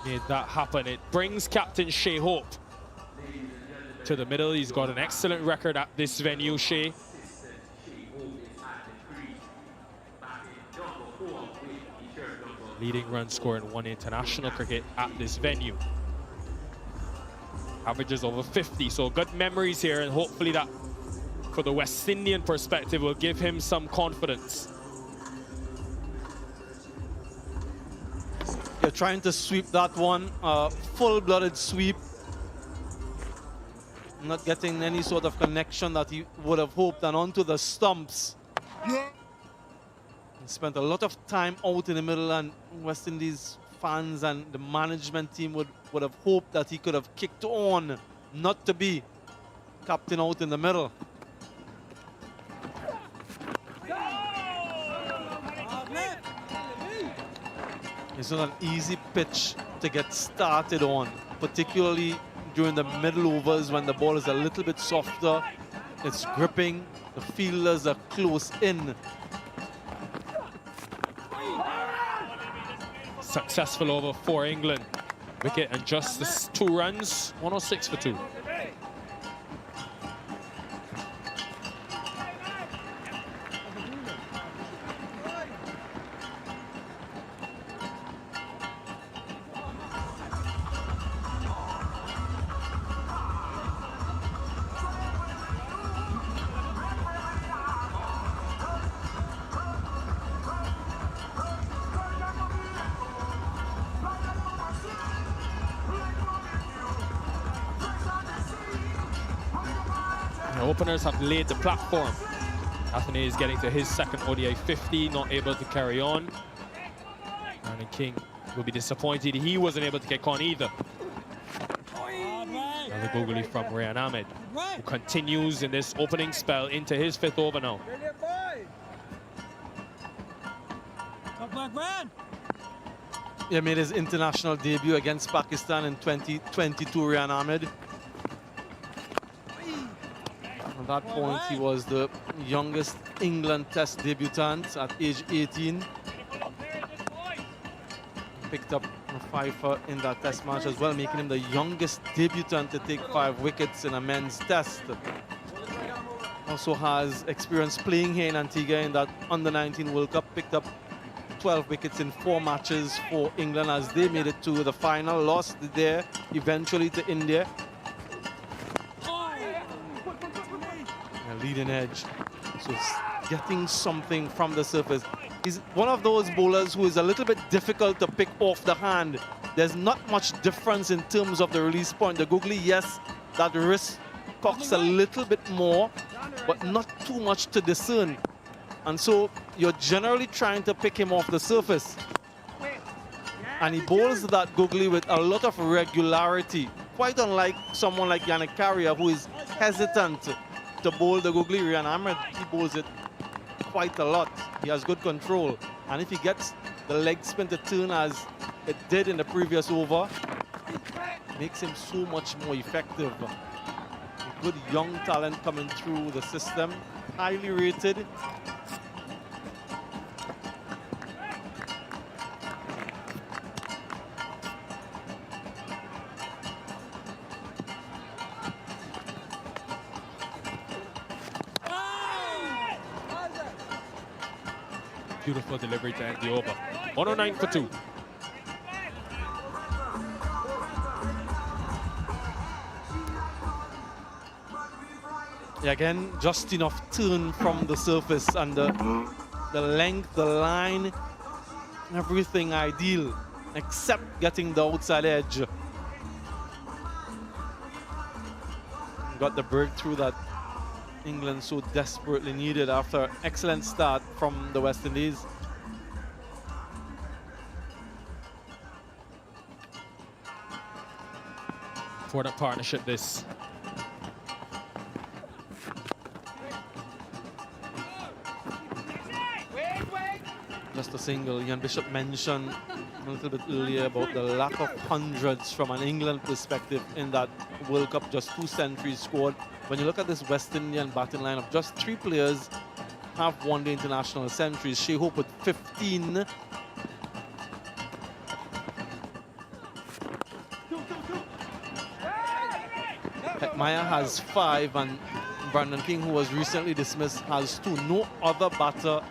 made that happen. It brings Captain Shea Hope to the middle. He's got an excellent record at this venue, Shea. Leading run scorer in one international cricket at this venue. Averages over 50, so good memories here, and hopefully that, for the West Indian perspective, will give him some confidence. You're trying to sweep that one, full-blooded sweep. Not getting any sort of connection that he would have hoped, and onto the stumps. He spent a lot of time out in the middle, and West Indies fans and the management team would have hoped that he could have kicked on, not to be captain out in the middle. It's not an easy pitch to get started on, particularly during the middle overs when the ball is a little bit softer. It's gripping, the fielders are close in. Successful over for England. Wicket and just the 2 runs, 106 for 2. The openers have laid the platform. Athene is getting to his second ODI 50, not able to carry on. Aaron King will be disappointed he wasn't able to kick on either. Another googly from Rayan Ahmed, who continues in this opening spell into his 5th over now. He made his international debut against Pakistan in 2022, Rayan Ahmed. At that point, he was the youngest England Test debutant at age 18. Picked up a 5 in that Test match as well, making him the youngest debutant to take 5 wickets in a men's Test. Also has experience playing here in Antigua in that Under-19 World Cup. Picked up 12 wickets in 4 matches for England as they made it to the final. Lost there eventually to India. Leading edge, so getting something from the surface. He's one of those bowlers who is a little bit difficult to pick off the hand. There's not much difference in terms of the release point. The googly, yes, that wrist cocks a little bit more, but not too much to discern. And so you're generally trying to pick him off the surface. And he bowls that googly with a lot of regularity, quite unlike someone like Yannick Carrier, who is hesitant to bowl the googly. Rayan Ahmed, he bowls it quite a lot. He has good control. And if he gets the leg spin to turn as it did in the previous over, it makes him so much more effective. A good young talent coming through the system, highly rated. Beautiful delivery to end the over. 109 for 2. Yeah, again, just enough turn from the surface, and the length, the line, everything ideal, except getting the outside edge. Got the breakthrough that England so desperately needed after an excellent start from the West Indies. For that partnership, this. Just a single. Ian Bishop mentioned a little bit earlier about the lack of hundreds from an England perspective in that World Cup. Just 2 centuries scored. When you look at this West Indian batting lineup, just 3 players have won the international centuries. Shea Hope with 15. Maya has 5, and Brandon King, who was recently dismissed, has 2. No other batter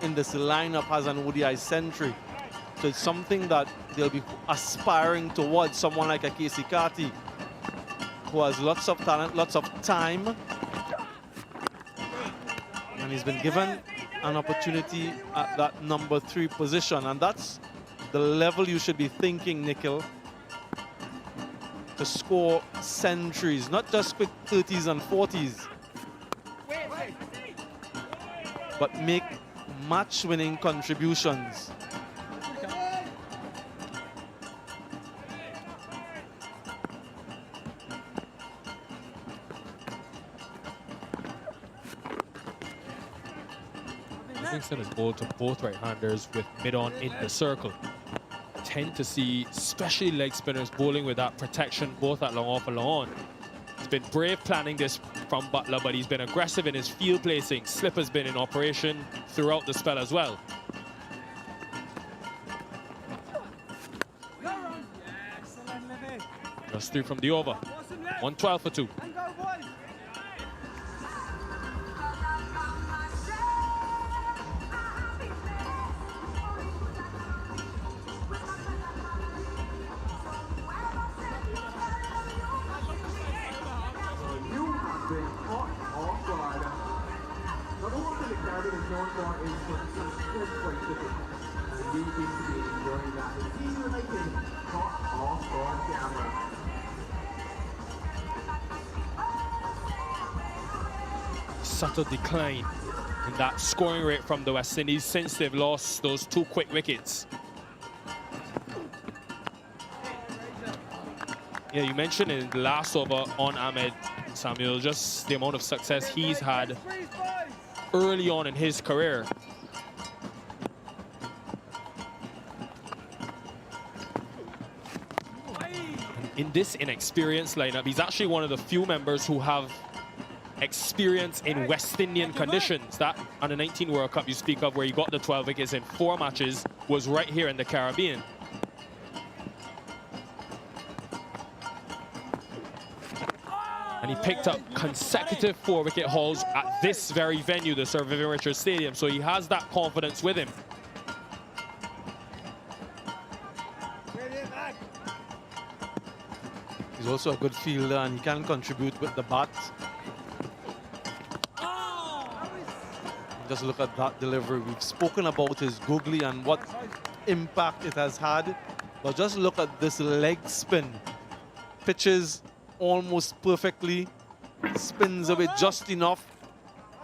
in this lineup has an ODI century. So it's something that they'll be aspiring towards. Someone like a Casey Carty, who has lots of talent, lots of time, and he's been given an opportunity at that number 3 position, and that's the level you should be thinking, Nikhil, to score centuries, not just quick 30s and 40s, but make match-winning contributions. Livingston has bowled to both right-handers with mid-on in the circle. Tend to see, especially leg spinners, bowling with that protection both at long off and long on. He's been brave planning this from Butler, but he's been aggressive in his field placing. Slip has been in operation throughout the spell as well. Just 3 from the over. 112 for 2. Subtle decline in that scoring rate from the West Indies since they've lost those 2 quick wickets. Yeah, you mentioned in the last over on Ahmed, Samuel, just the amount of success he's had early on in his career. In this inexperienced lineup, he's actually one of the few members who have experience in West Indian conditions. That under 19 World Cup you speak of, where he got the 12 wickets in 4 matches, was right here in the Caribbean. And he picked up consecutive 4-wicket hauls at this very venue, the Sir Vivian Richards Stadium, so he has that confidence with him. He's also a good fielder, and he can contribute with the bat. Just look at that delivery. We've spoken about his googly and what impact it has had, but just look at this leg spin. Pitches almost perfectly, spins away just enough,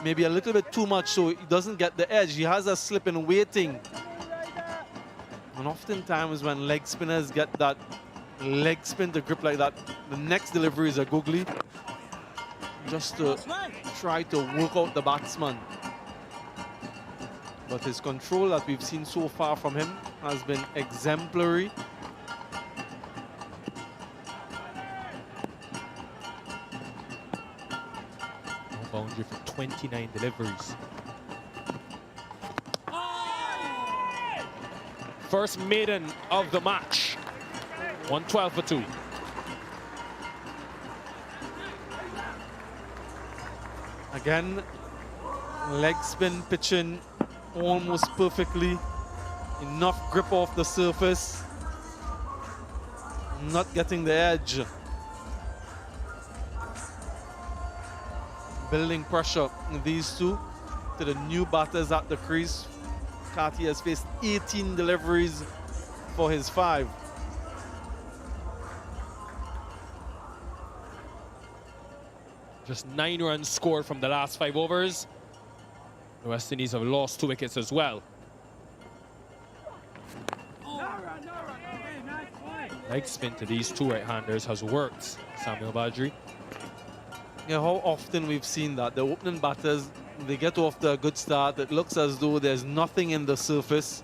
maybe a little bit too much so he doesn't get the edge. He has a slip in waiting. And oftentimes when leg spinners get that leg spin to grip like that, the next delivery is a googly, just to try to work out the batsman. But his control that we've seen so far from him has been exemplary. No boundary for 29 deliveries. First maiden of the match. 112 for 2. Again, leg spin pitching almost perfectly. Enough grip off the surface. Not getting the edge. Building pressure in these two to the new batters at the crease. Carty has faced 18 deliveries for his 5. Just 9 runs scored from the last 5 overs. The West Indies have lost 2 wickets as well. Leg spin to these 2 right-handers has worked, Samuel Badri. Yeah, how often we've seen that. The opening batters, they get off to a good start. It looks as though there's nothing in the surface.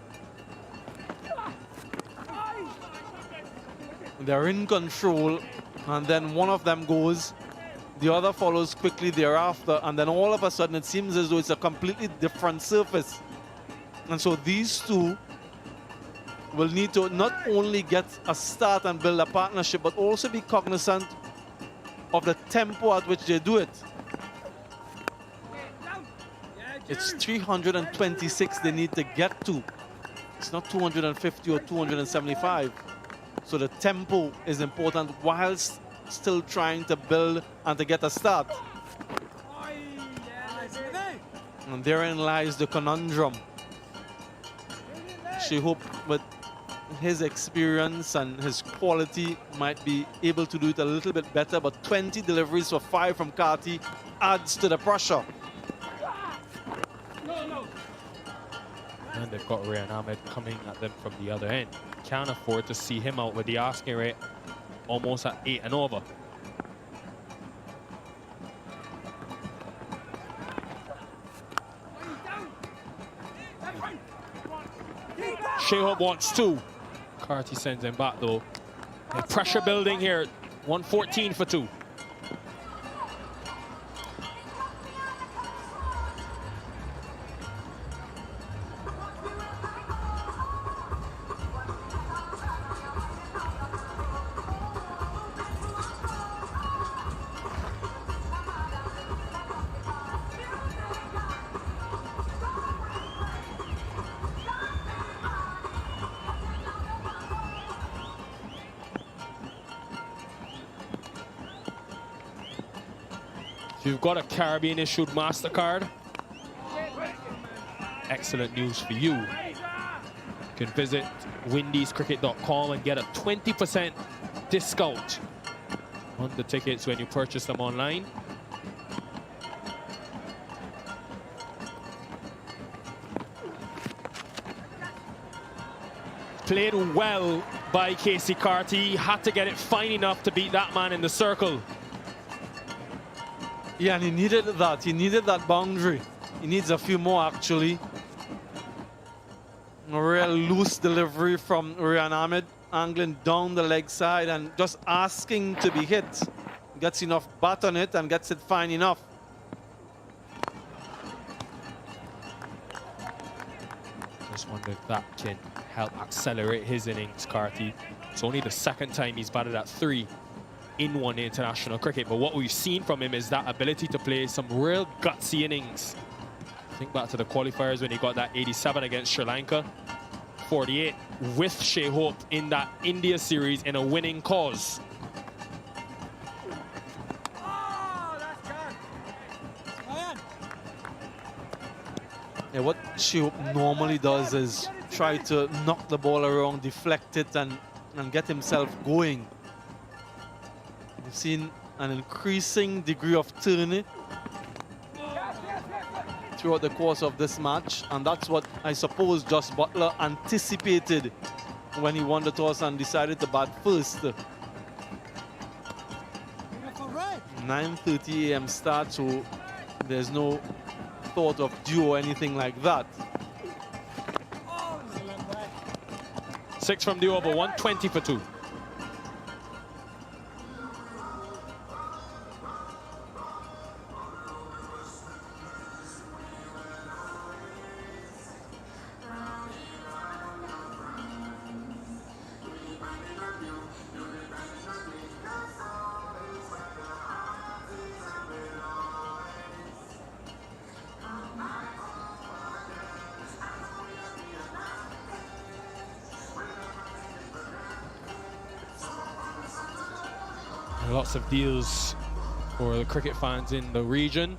They're in control, and then one of them goes. The other follows quickly thereafter, and then all of a sudden it seems as though it's a completely different surface. And so these two will need to not only get a start and build a partnership, but also be cognizant of the tempo at which they do it. It's 326 they need to get to. It's not 250 or 275. So the tempo is important whilst still trying to build and to get a start. And therein lies the conundrum. Hope with his experience and his quality might be able to do it a little bit better, but 20 deliveries for 5 from Carty adds to the pressure. And they've got Ryan Ahmed coming at them from the other end. Can't afford to see him out with the asking rate almost at 8 and over. Shayhope wants 2. Carty sends him back though. And pressure building here. 114 for 2. If you've got a Caribbean-issued MasterCard, excellent news for you. You can visit windiescricket.com and get a 20% discount on the tickets when you purchase them online. Played well by Casey Carty. Had to get it fine enough to beat that man in the circle. Yeah, and he needed that. He needed that boundary. He needs a few more, actually. A real loose delivery from Ryan Ahmed, angling down the leg side and just asking to be hit. Gets enough bat on it and gets it fine enough. Just wonder if that can help accelerate his innings, Carty. It's only the second time he's batted at 3 in one international cricket, but what we've seen from him is that ability to play some real gutsy innings. Think back to the qualifiers when he got that 87 against Sri Lanka, 48 with Shayhope in that India series in a winning cause. Yeah, what Shayhope normally does is try to knock the ball around, deflect it, and get himself going. We've seen an increasing degree of turning throughout the course of this match, and that's what I suppose Josh Butler anticipated when he won the toss and decided to bat first. 9:30 a.m. start, so there's no thought of dew or anything like that. 6 from the over, 120 for 2. Lots of deals for the cricket fans in the region.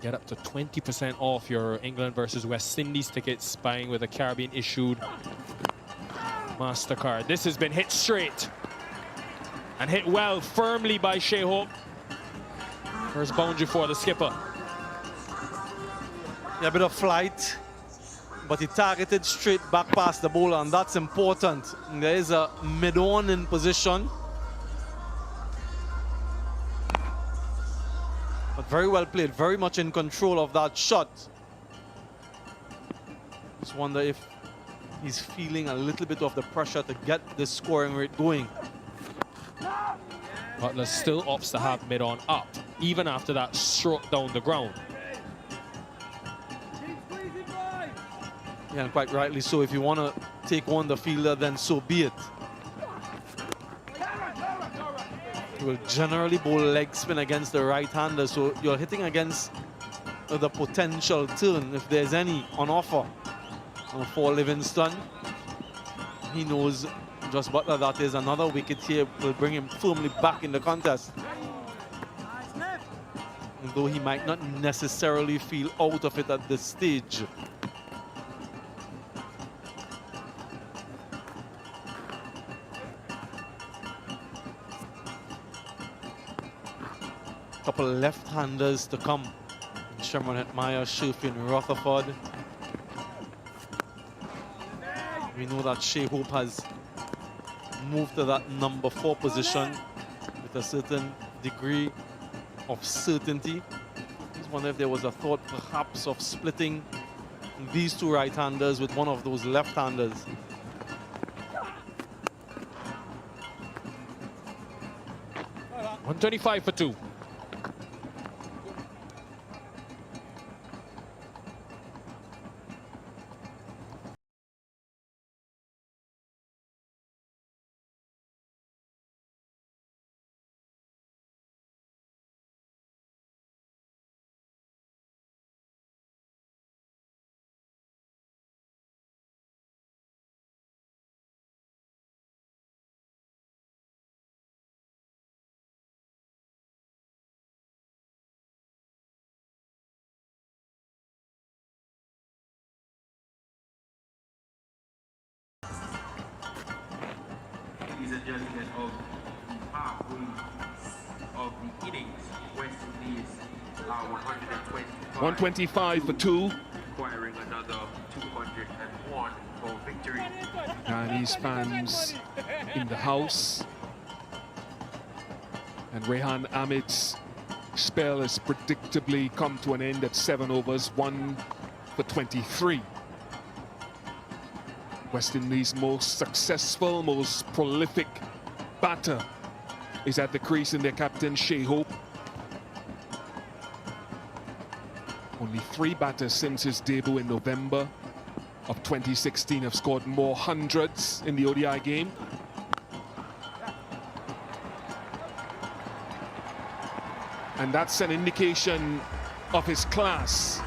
Get up to 20% off your England versus West Indies tickets buying with a Caribbean issued MasterCard. This has been hit straight and hit well, firmly by Shayhope. First boundary for the skipper. Yeah, a bit of flight, but he targeted straight back past the bowler, and that's important. There is a mid-on in position. But very well played, very much in control of that shot. Just wonder if he's feeling a little bit of the pressure to get the scoring rate going. Butler still opts to have mid-on up, even after that stroke down the ground. Yeah, and quite rightly so. If you want to take on the fielder, then so be it. He will generally bowl leg spin against the right-hander, so you're hitting against the potential turn, if there's any, on offer for Livingston. He knows Josh Butler that is another wicket here will bring him firmly back in the contest. Though he might not necessarily feel out of it at this stage. Couple left-handers to come. Sherman Hetmeyer, Sherfin Rutherford. We know that Shea Hope has moved to that number 4 position with a certain degree of certainty. I just wonder if there was a thought perhaps of splitting these two right-handers with one of those left-handers. $125 for 2. Ladies and gentlemen of the halfway of the innings, West Indies are 125 for 2. requiring another 201 for victory. Chinese fans in the house. And Rehan Ahmed's spell has predictably come to an end at 7 overs, 1 for 23. West Indies' most successful, most prolific batter is at the crease in their captain, Shea Hope. Only 3 batters since his debut in November of 2016 have scored more hundreds in the ODI game. And that's an indication of his class.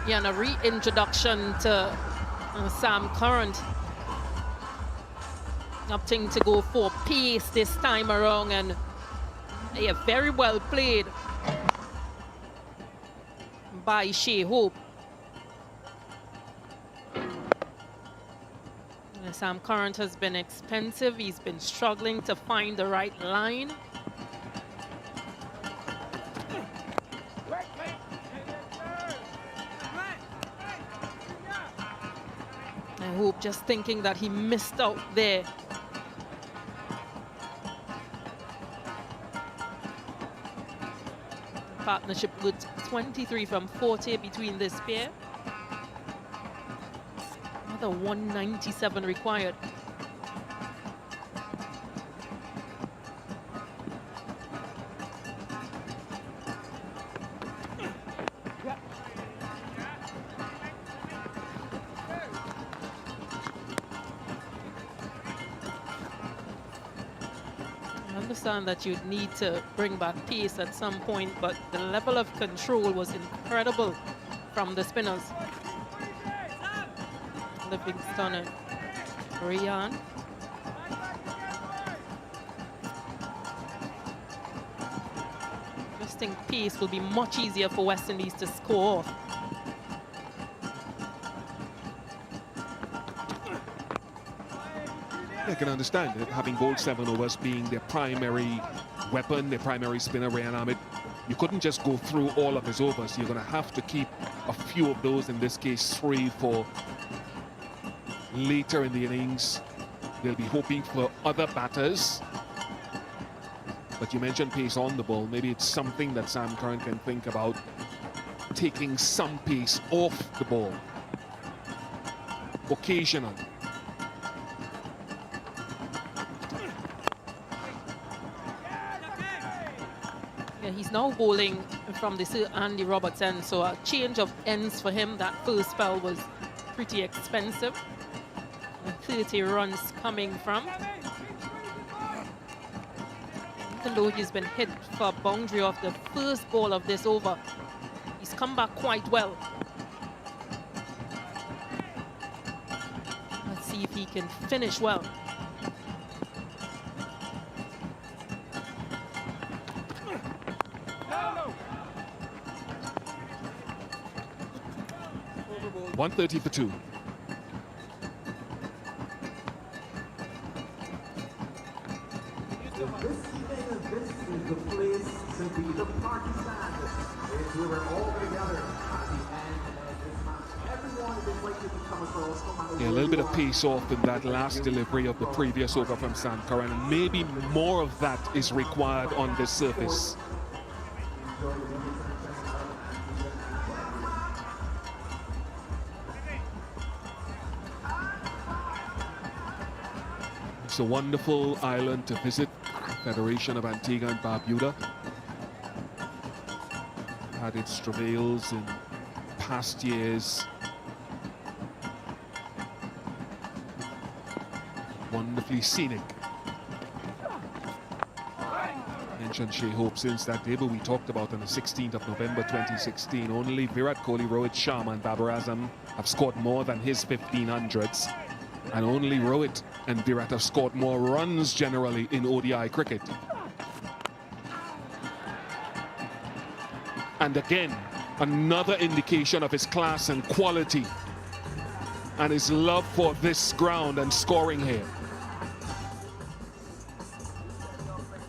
Yeah, and a reintroduction to Sam Curran. Opting to go for pace this time around, and yeah, very well played by Shea Hope. And Sam Curran has been expensive. He's been struggling to find the right line. I hope just thinking that he missed out there. Partnership with 23 from 40 between this pair. Another 197 required. I understand that you'd need to bring back pace at some point, but the level of control was incredible from the spinners. Livingston and Rian. Just think pace will be much easier for West Indies to score off. I can understand it, having bowled 7 overs being their primary weapon, their primary spinner, Rehan Ahmed. You couldn't just go through all of his overs. You're going to have to keep a few of those, in this case 3, for later in the innings. They'll be hoping for other batters. But you mentioned pace on the ball. Maybe it's something that Sam Curran can think about, taking some pace off the ball occasionally. He's now bowling from the Sir Andy Roberts end, so a change of ends for him. That first spell was pretty expensive. And 30 runs coming from. Even though he's been hit for a boundary of the first ball of this over, he's come back quite well. Let's see if he can finish well. .130 for 2. This is the place to be the partisan. It's where we're all together at the end of this match. Everyone is invited to come across. Yeah, a little bit of pace off in that last delivery of the previous over from Sam Curran. And maybe more of that is required on this surface. It's a wonderful island to visit, Federation of Antigua and Barbuda. Had its travails in past years. Wonderfully scenic. Mentioned Shea Hope since that day, but we talked about on the 16th of November 2016. Only Virat Kohli, Rohit Sharma and Babar Azam have scored more than his 1500s. And only Rohit and Virat have scored more runs generally in ODI cricket. And again, another indication of his class and quality and his love for this ground and scoring here.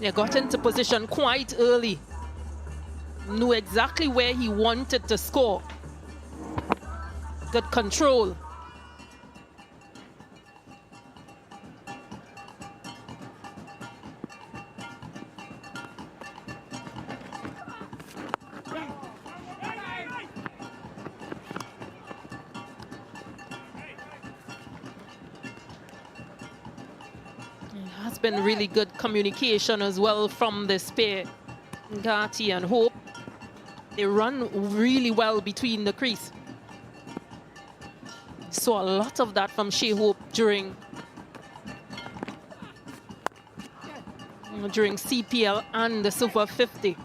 He got into position quite early. Knew exactly where he wanted to score. Good control. Been really good communication as well from this pair, Ngati and Hope. They run really well between the crease. Saw a lot of that from Shea Hope during CPL and the Super 50.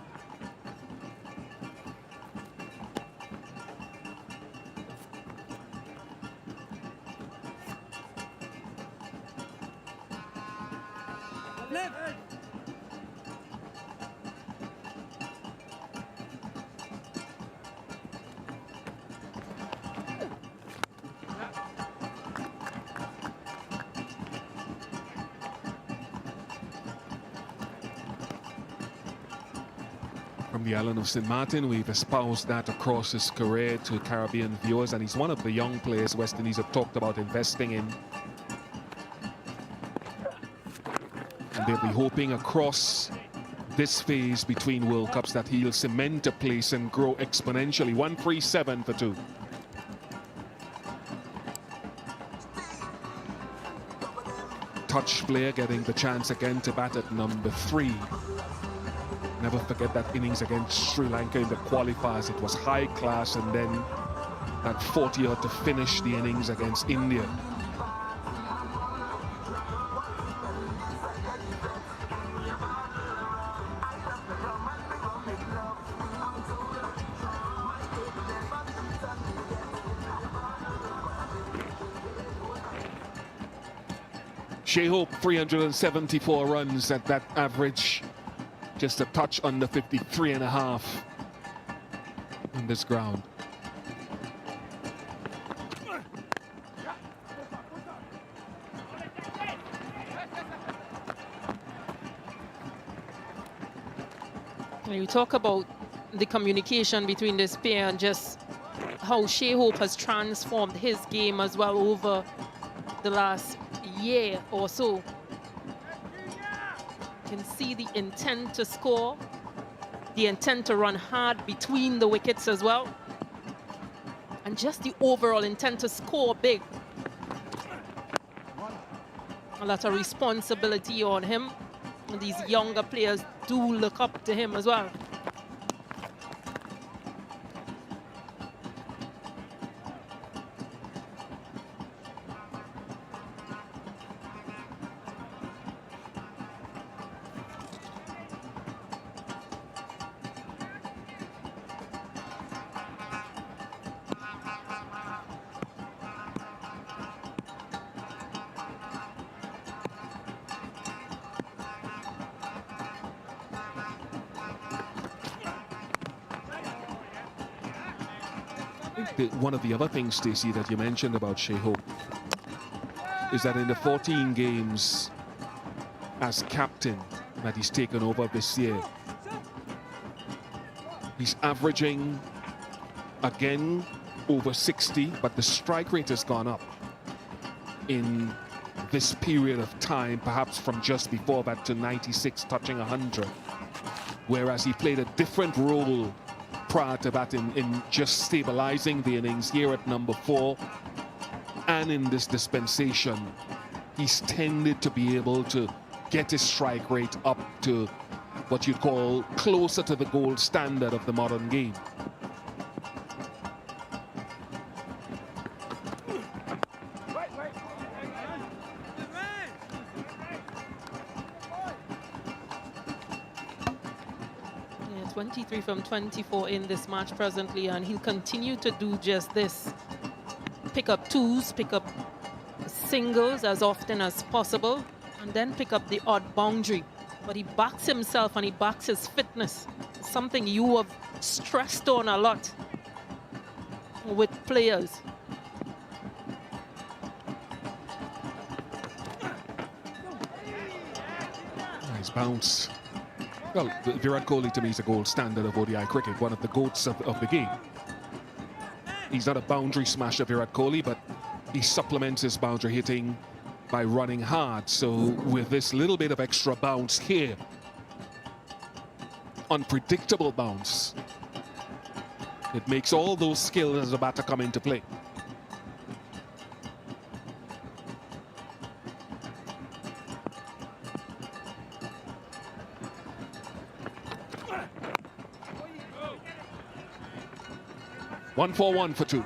From the island of St. Martin, we've espoused that across his career to Caribbean viewers, and he's one of the young players West Indies have talked about investing in. And they'll be hoping across this phase between World Cups that he'll cement a place and grow exponentially. 137 for 2. Touch player getting the chance again to bat at number 3. Never forget that innings against Sri Lanka in the qualifiers. It was high class, and then that 40th to finish the innings against India. Shea Hope, 374 runs at that average. Just a touch under 53.5 on this ground. You talk about the communication between this pair and just how Shea Hope has transformed his game as well over the last year or so. You can see the intent to score, the intent to run hard between the wickets as well, and just the overall intent to score big. A lot of responsibility on him, and these younger players do look up to him as well. think one of the other things, Stacey, that you mentioned about Shea Hope is that in the 14 games as captain that he's taken over this year, he's averaging again over 60, but the strike rate has gone up in this period of time, perhaps from just before that to 96, touching 100. Whereas he played a different role prior to that in just stabilizing the innings here at number 4. And in this dispensation, he's tended to be able to get his strike rate up to what you'd call closer to the gold standard of the modern game. Yeah, 23 from 24 in this match presently, and he'll continue to do just this. Pick up twos, pick up singles as often as possible, and then pick up the odd boundary. But he backs himself and he backs his fitness. Something you have stressed on a lot with players. Nice bounce. Well, Virat Kohli to me is a gold standard of ODI cricket, one of the goats of the game. He's not a boundary smasher, Virat Kohli, but he supplements his boundary hitting by running hard. So with this little bit of extra bounce here, unpredictable bounce, it makes all those skills as a batter come into play. One for 1 for 2.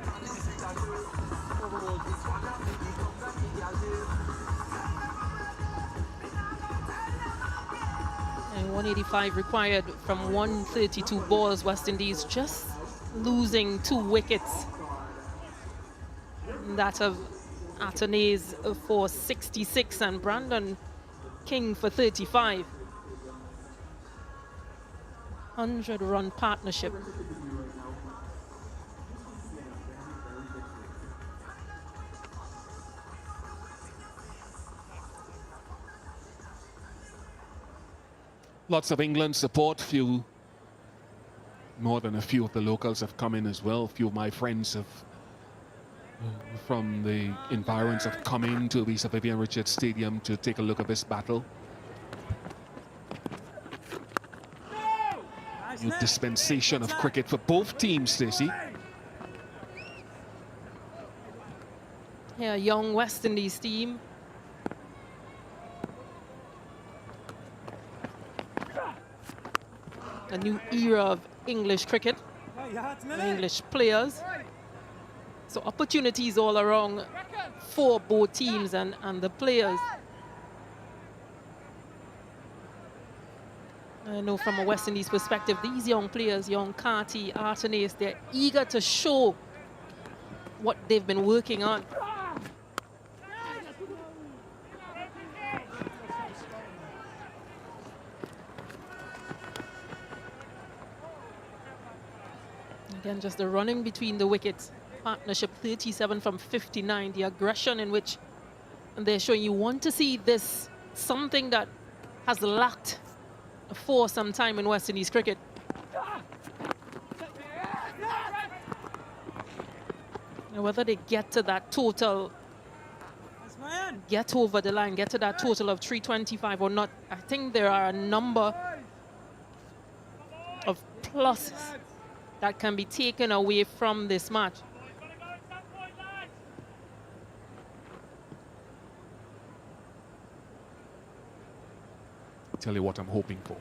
And 185 required from 132 balls. West Indies just losing 2 wickets. That of Atenez for 66 and Brandon King for 35. 100-run partnership. Lots of England support. More than a few of the locals have come in as well. A few of my friends from the environs have come in to the Sir Vivian Richards Stadium to take a look at this battle. New dispensation of cricket for both teams, Stacey. Yeah, young West Indies team. A new era of English cricket, English players. So opportunities all around for both teams and the players. I know from a West Indies perspective, these young players, young Carty, Artenis, they're eager to show what they've been working on. Again, just the running between the wickets. Partnership 37 from 59. The aggression in which they're showing. You want to see this, something that has lacked for some time in West Indies cricket. Now, whether they get to that total, get over the line, get to that total of 325 or not, I think there are a number of pluses that can be taken away from this match. Tell you what I'm hoping for.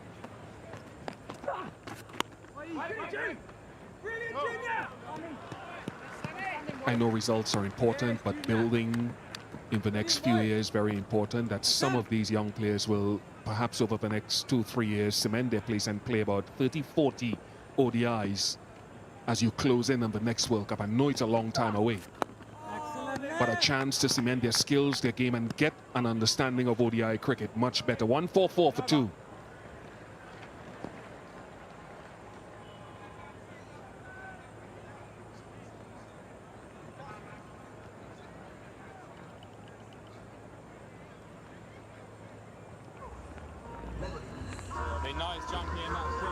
I know results are important, but building in the next few years very important. That some of these young players will perhaps over the next 2-3 years cement their place and play about 30-40 ODIs as you close in on the next World Cup. I know it's a long time away, but a chance to cement their skills, their game, and get an understanding of ODI cricket much better. 1-4-4 for 2. nice junkie in that team.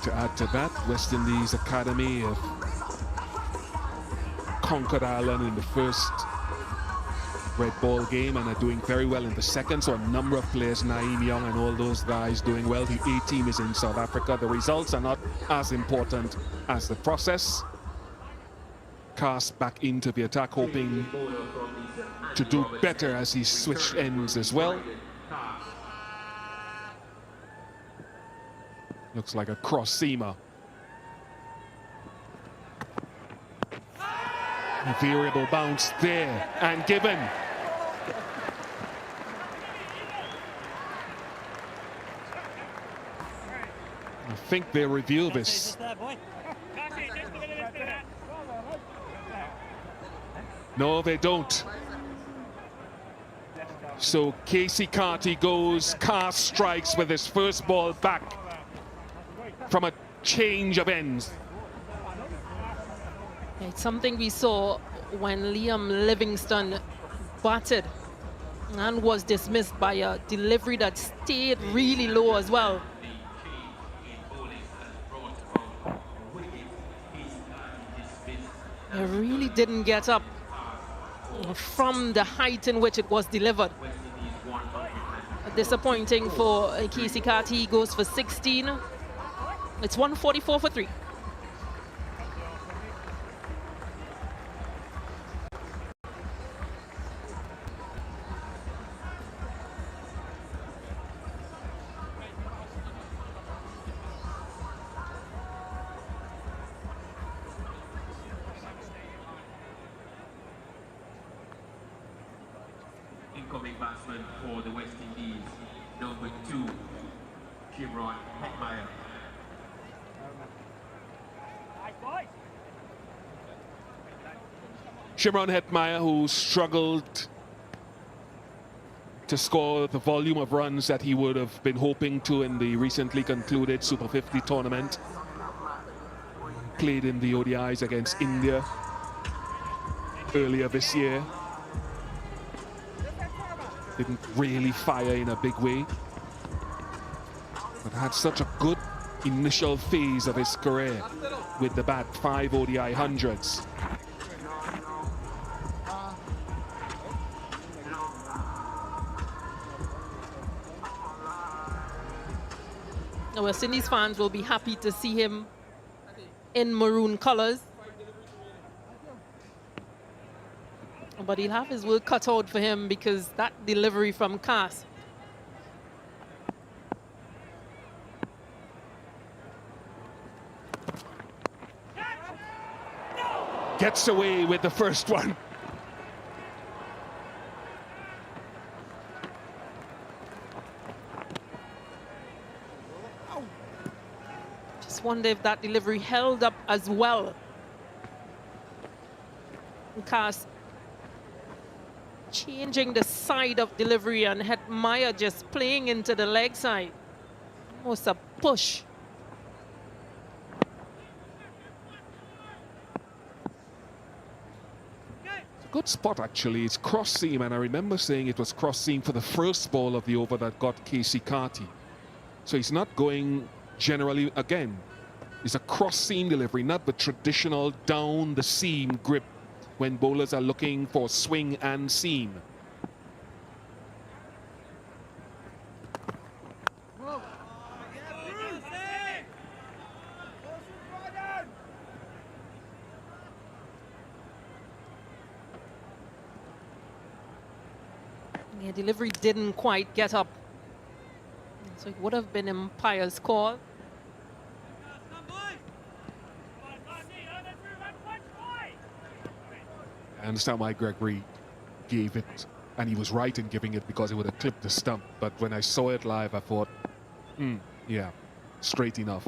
To add to that, West Indies Academy have conquered Ireland in the first red ball game and are doing very well in the second. So a number of players, Naeem Young and all those guys, doing well. The A team is in South Africa. The results are not as important as the process. Cast back into the attack, hoping to do better as he switched ends as well. Looks like a cross seamer. A variable bounce there and given. I think they review this. No, they don't. So Casey Carty goes, Cast strikes with his first ball back from a change of ends. It's something we saw when Liam Livingston batted and was dismissed by a delivery that stayed really low as well. It really didn't get up from the height in which it was delivered. Disappointing for Casey Carty. He goes for 16. It's 144 for 3. Incoming batsman for the West Indies, number 2, Shimron Hetmeyer. Shimron Hetmeyer, who struggled to score the volume of runs that he would have been hoping to in the recently concluded Super 50 tournament. Played in the ODIs against India earlier this year. Didn't really fire in a big way, but had such a good initial phase of his career with the bat, 5 ODI hundreds. The West Indies fans will be happy to see him in maroon colors. But he'll have his work cut out for him because that delivery from Cass. Gets away with the first one. Just wonder if that delivery held up as well. Cass changing the side of delivery and Hetmeyer just playing into the leg side. Almost a push. Good spot actually. It's cross seam, and I remember saying it was cross seam for the first ball of the over that got Casey Carty. So he's not going generally again. It's a cross seam delivery, not the traditional down the seam grip when bowlers are looking for swing and seam. Yeah, delivery didn't quite get up. So it would have been umpire's call. I understand why Gregory gave it, and he was right in giving it because it would have clipped the stump. But when I saw it live, I thought, yeah, straight enough.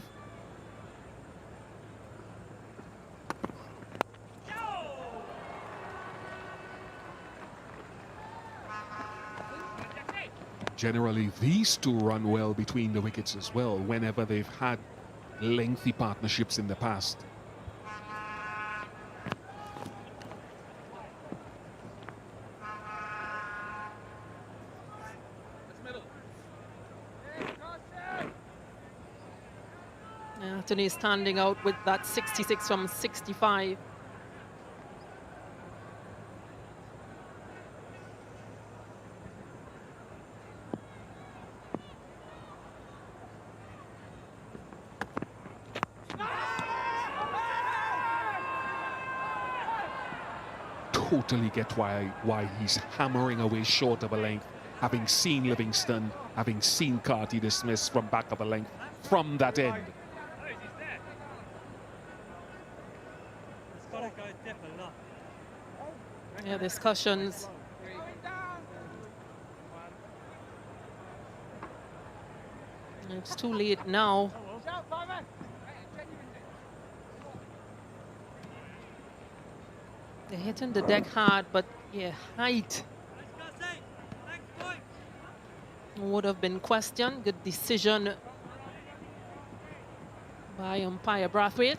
Generally, these two run well between the wickets as well, whenever they've had lengthy partnerships in the past. Anthony standing out with that 66 from 65. Totally get why he's hammering away short of a length, having seen Livingston, having seen Carty dismiss from back of a length from that end. Yeah, discussions. It's too late now. They're hitting the deck hard, but yeah, height would have been questioned. Good decision by umpire Brathwaite.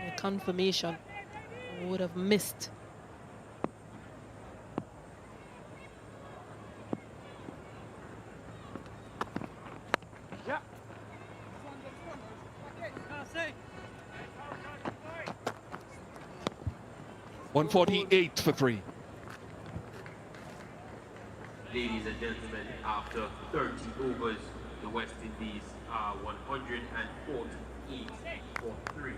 A confirmation would have missed. Yeah. 148 for 3. Ladies and gentlemen, after 30 overs, the West Indies are 148 for 3.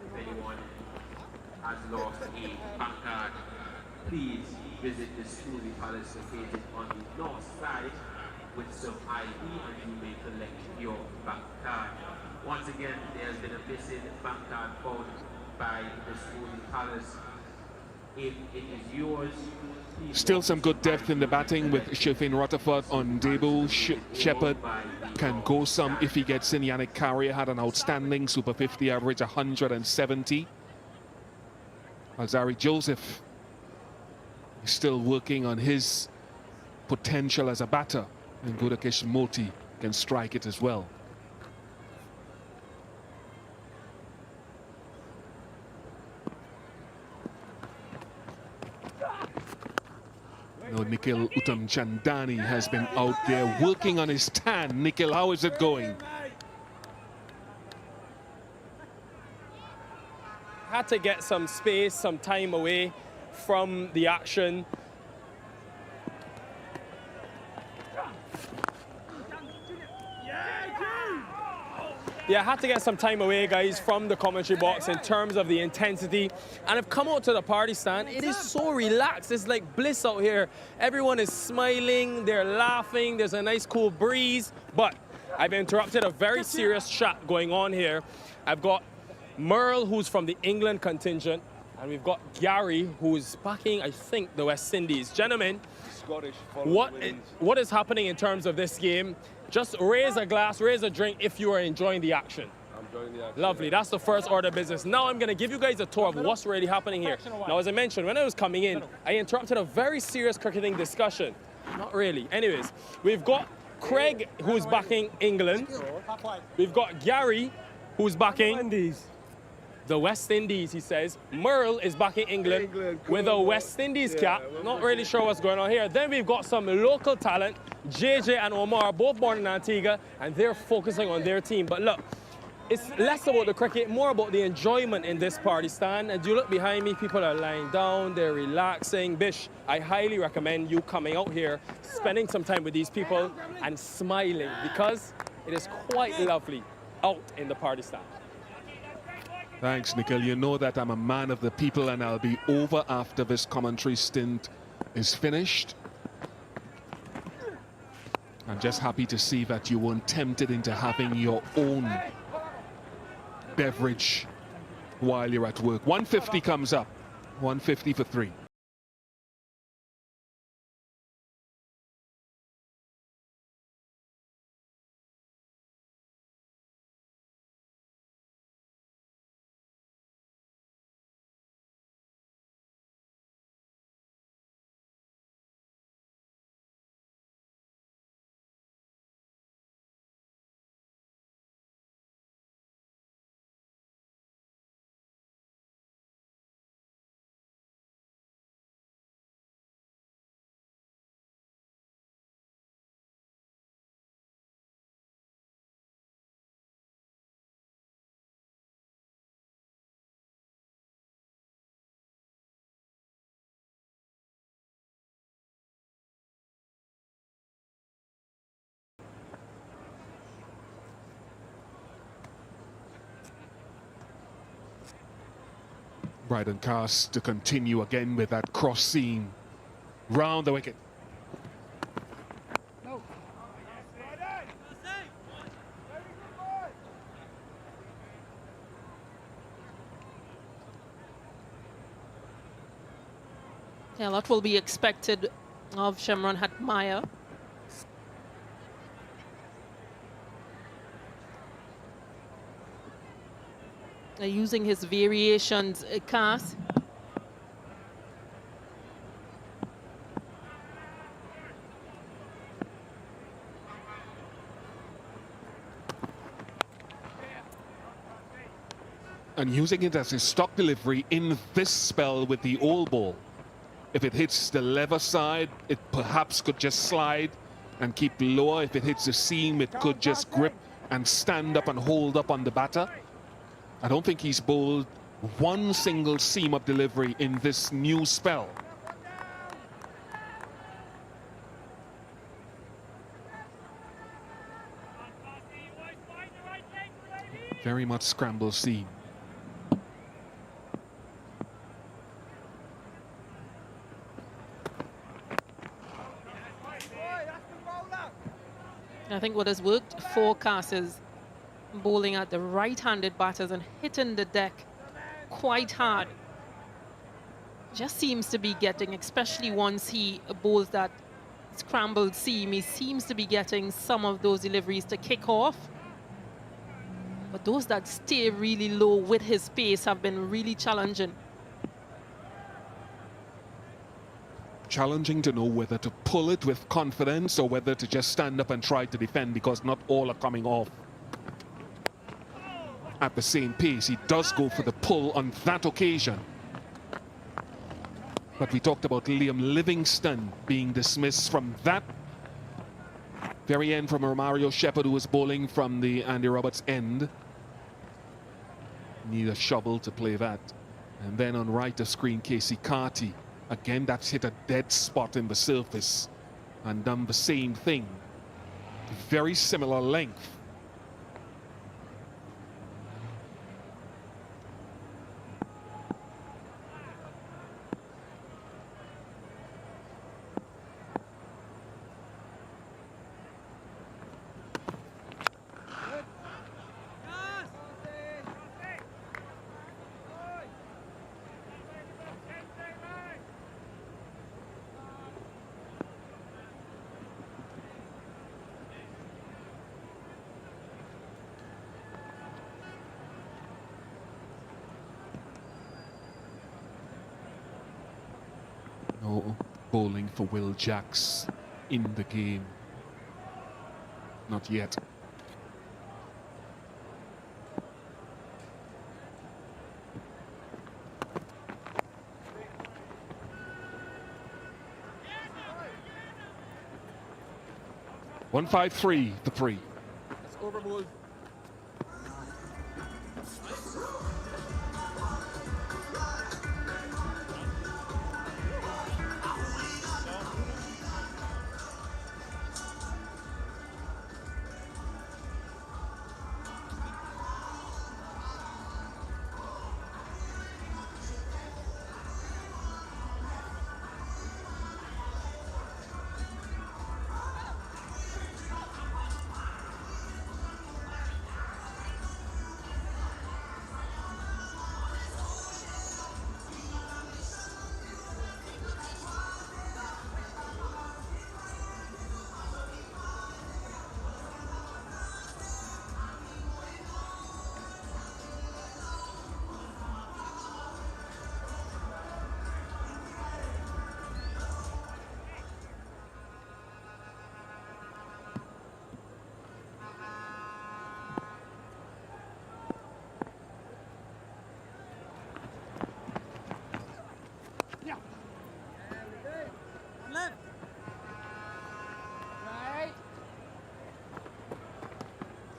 If anyone has lost a back card, please visit the Smoothie Palace located on the north side with some ID and you may collect your back card. Once again, there has been a missing back card found by the Smoothie Palace. If it is yours, Still some good depth in the batting with Shafin Rutherford on debut. Shepherd can go some if he gets in. Yannick Carrier had an outstanding Super 50 average, 170. Alzari Joseph is still working on his potential as a batter, and Gudakesh Moti can strike it as well. No, Nikhil Uttam-Chandani has been out there working on his tan. Nikhil, how is it going? Had to get some space, some time away from the action. Yeah, I had to get some time away, guys, from the commentary box in terms of the intensity. And I've come out to the party stand. It is so relaxed. It's like bliss out here. Everyone is smiling. They're laughing. There's a nice cool breeze. But I've interrupted a very serious chat going on here. I've got Merle, who's from the England contingent. And we've got Gary, who's backing, I think, the West Indies. Gentlemen, what is happening in terms of this game? Just raise a glass, raise a drink if you are enjoying the action. I'm enjoying the action. Lovely, that's the first order of business. Now I'm going to give you guys a tour of what's really happening here. Now, as I mentioned, when I was coming in, I interrupted a very serious cricketing discussion. Not really. Anyways, we've got Craig, who's backing England. We've got Gary, who's backing the West Indies, he says. Merle is backing England with a West Indies cap. Not really sure what's going on here. Then we've got some local talent. JJ and Omar, both born in Antigua, and they're focusing on their team. But look, it's less about the cricket, more about the enjoyment in this party stand. And you look behind me, people are lying down, they're relaxing. Bish, I highly recommend you coming out here, spending some time with these people and smiling, because it is quite lovely out in the party stand. Thanks, Nikhil. You know that I'm a man of the people, and I'll be over after this commentary stint is finished. I'm just happy to see that you weren't tempted into having your own beverage while you're at work. 150 comes up. 150 for 3. Bryden Cast to continue again with that cross seam round the wicket. Yeah, a lot will be expected of Shemron Hatmaya. Using his variations cast. And using it as his stock delivery in this spell with the old ball. If it hits the lever side, it perhaps could just slide and keep lower. If it hits the seam, it could just grip and stand up and hold up on the batter. I don't think he's bowled one single seam-up delivery in this new spell. Very much scramble seam. I think what has worked for Cass is bowling at the right-handed batters and hitting the deck quite hard. Just seems to be getting, especially once he bowls that scrambled seam, he seems to be getting some of those deliveries to kick off. But those that stay really low with his pace have been really challenging. Challenging to know whether to pull it with confidence or whether to just stand up and try to defend, because not all are coming off at the same pace. He does go for the pull on that occasion. But we talked about Liam Livingston being dismissed from that very end from Romario Shepherd, who was bowling from the Andy Roberts end. Need a shovel to play that. And then on right of screen, Casey Carty. Again, that's hit a dead spot in the surface and done the same thing. Very similar length. No bowling for Will Jacks in the game. Not yet. .153 for 3.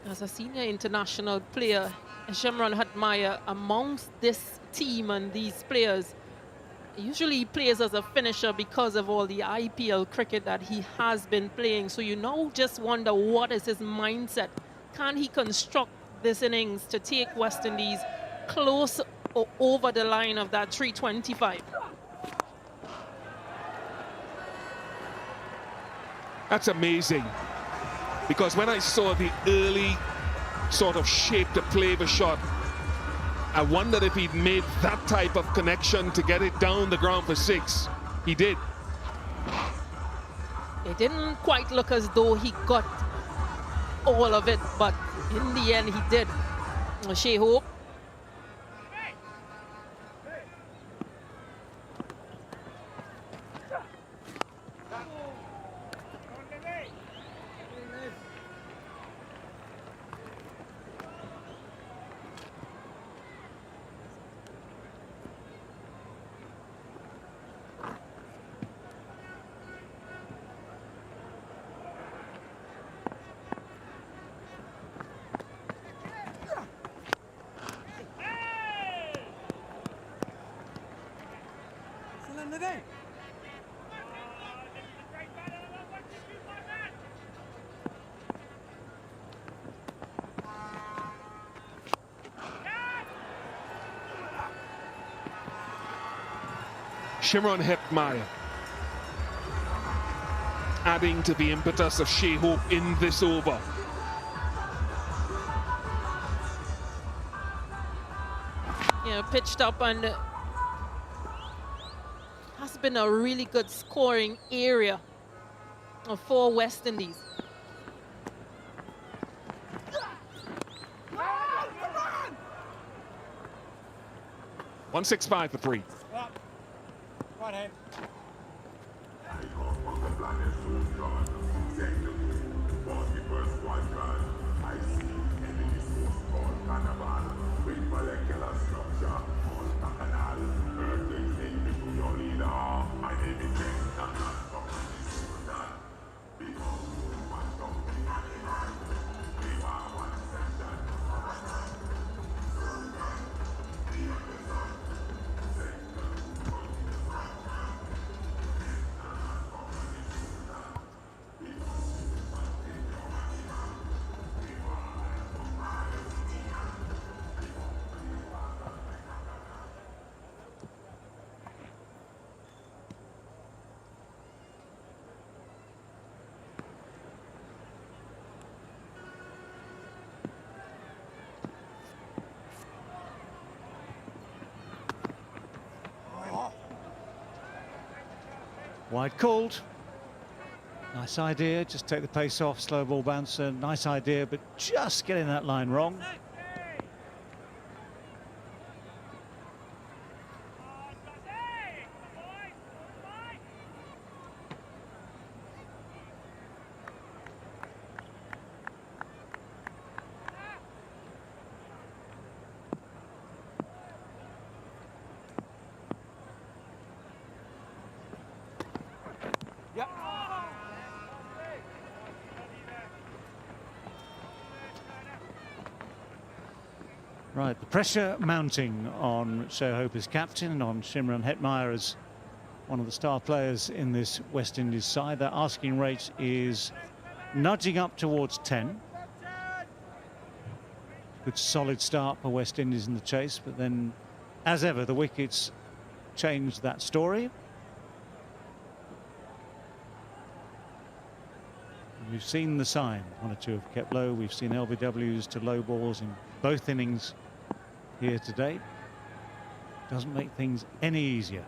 As a senior international player, Shemron Hatmaya amongst this team and these players usually plays as a finisher because of all the IPL cricket that he has been playing. So you now just wonder, what is his mindset? Can he construct this innings to take West Indies close over the line of that 325. That's amazing. Because when I saw the early sort of shape to play the shot, I wondered if he'd made that type of connection to get it down the ground for 6. He did. It didn't quite look as though he got all of it, but in the end he did. Shea Hope. Shimron Hetmeyer adding to the impetus of Shea Hope in this over. Yeah, pitched up, and has been a really good scoring area for West Indies. $165 for 3. Wide called. Nice idea, just take the pace off, slow ball bouncer. Nice idea, but just getting that line wrong. Right, the pressure mounting on Shea Hope as captain, on Shimron Hetmeyer as one of the star players in this West Indies side. Their asking rate is nudging up towards 10. Good solid start for West Indies in the chase, but then, as ever, the wickets changed that story. We've seen the sign. 1 or 2 have kept low. We've seen LBWs to low balls in both innings here today. Doesn't make things any easier.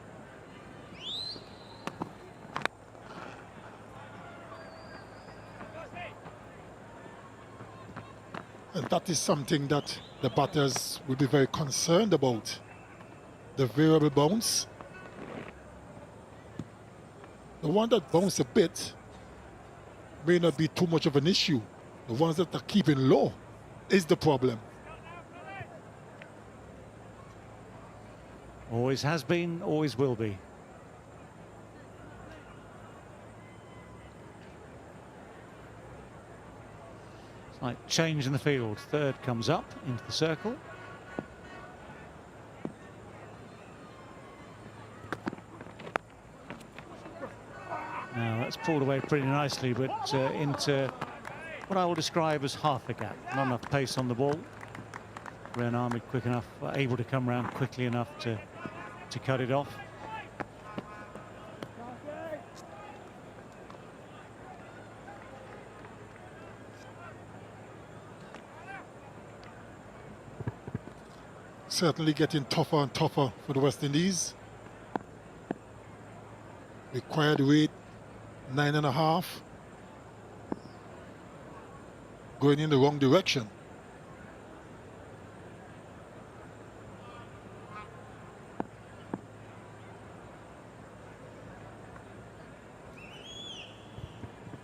And that is something that the batters will be very concerned about. The variable bounce. The one that bounce a bit may not be too much of an issue. The ones that are keeping low is the problem. Always has been, always will be. Slight change in the field. Third comes up into the circle. Now that's pulled away pretty nicely, but into what I will describe as half a gap. Not enough pace on the ball. Ren Ahmed quick enough, able to come round quickly enough to cut it off. Certainly getting tougher and tougher for the West Indies. Required weight 9.5. Going in the wrong direction.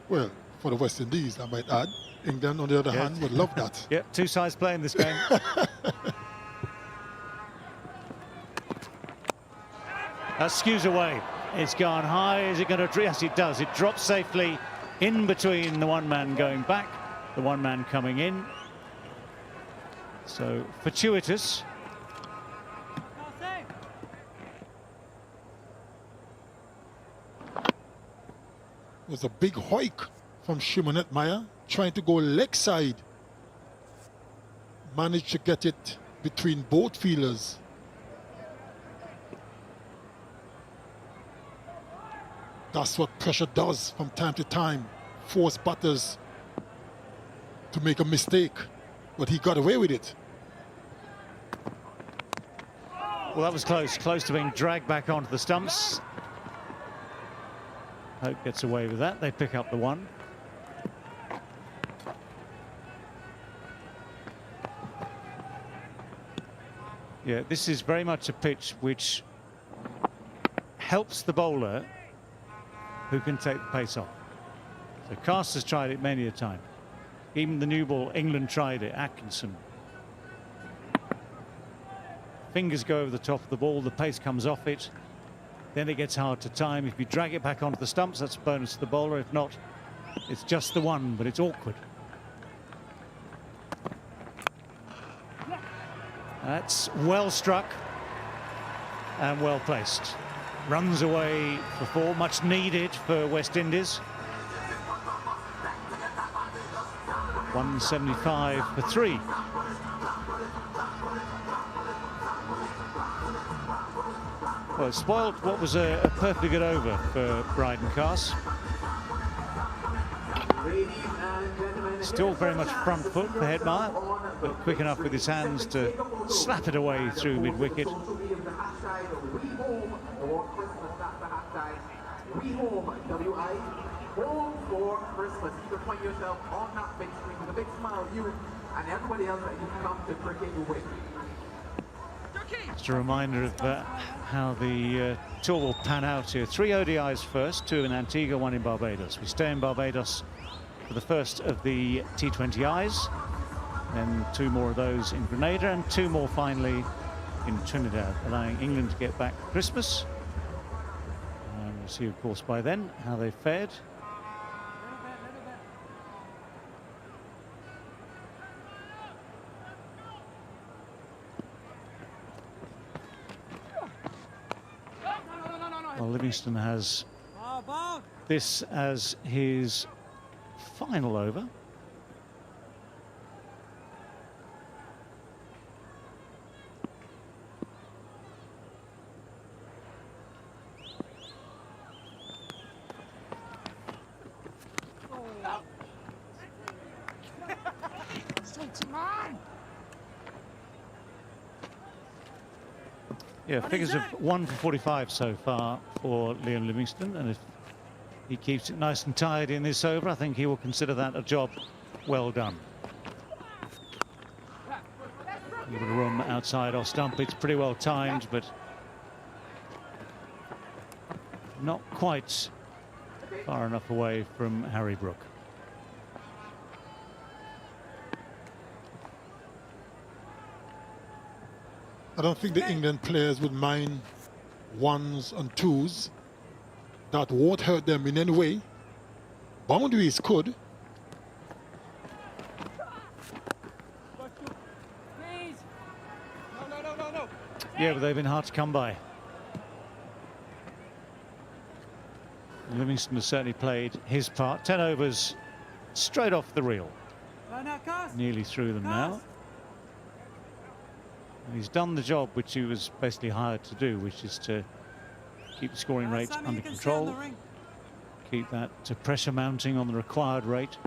Well, for the West Indies, I might add. England, on the other hand, would love that. Yep, two sides playing this game. That skews away. It's gone high. Is it going to? Yes, it does. It drops safely in between the one man going back, the one man coming in. So fortuitous. It was a big hoik from Shimon Hetmyer, trying to go leg side. Managed to get it between both fielders. That's what pressure does from time to time. Force batters to make a mistake, but he got away with it. Well, that was close to being dragged back onto the stumps. Hope gets away with that. They pick up the one. Yeah, this is very much a pitch which helps the bowler who can take the pace off. So Cast has tried it many a time. Even the new ball, England tried it, Atkinson. Fingers go over the top of the ball, the pace comes off it. Then it gets hard to time. If you drag it back onto the stumps, that's a bonus to the bowler. If not, it's just the one, but it's awkward. That's well struck and well placed. Runs away for 4, much needed for West Indies. 175 for 3. Well, it spoiled what was a perfectly good over for Bryden Cast. Still very much front foot for Hetmyer, but quick enough with his hands to slap it away through mid-wicket. Home for Christmas. You can find yourself on that big screen with a big smile, you and everybody else that you come to cricket with. Just a reminder of how the tour will pan out here. 3 ODIs first, 2 in Antigua, 1 in Barbados. We stay in Barbados for the first of the T20Is, then 2 more of those in Grenada and 2 more finally in Trinidad, allowing England to get back for Christmas. And we'll see, of course, by then how they fared. Well, Livingston has this as his final over. Yeah, figures of 1 for 45 so far for Liam Livingstone, and if he keeps it nice and tidy in this over, I think he will consider that a job well done. A little room outside off stump. It's pretty well timed, but not quite far enough away from Harry Brook. I don't think the England players would mind 1s and 2s. That won't hurt them in any way. Boundaries could. Yeah, but they've been hard to come by. Livingston has certainly played his part. 10 overs straight off the reel. Nearly through them now. And he's done the job which he was basically hired to do, which is to keep the scoring rate under control, keep that pressure mounting on the required rate.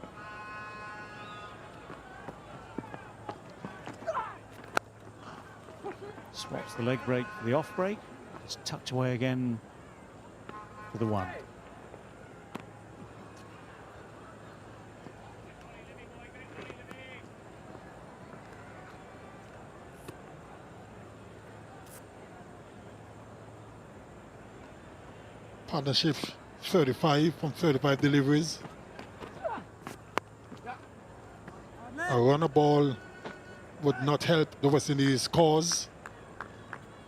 Swaps the leg break for the off break. It's tucked away again for the one. Partnership 35 from 35 deliveries. A runner ball would not help the West Indies cause.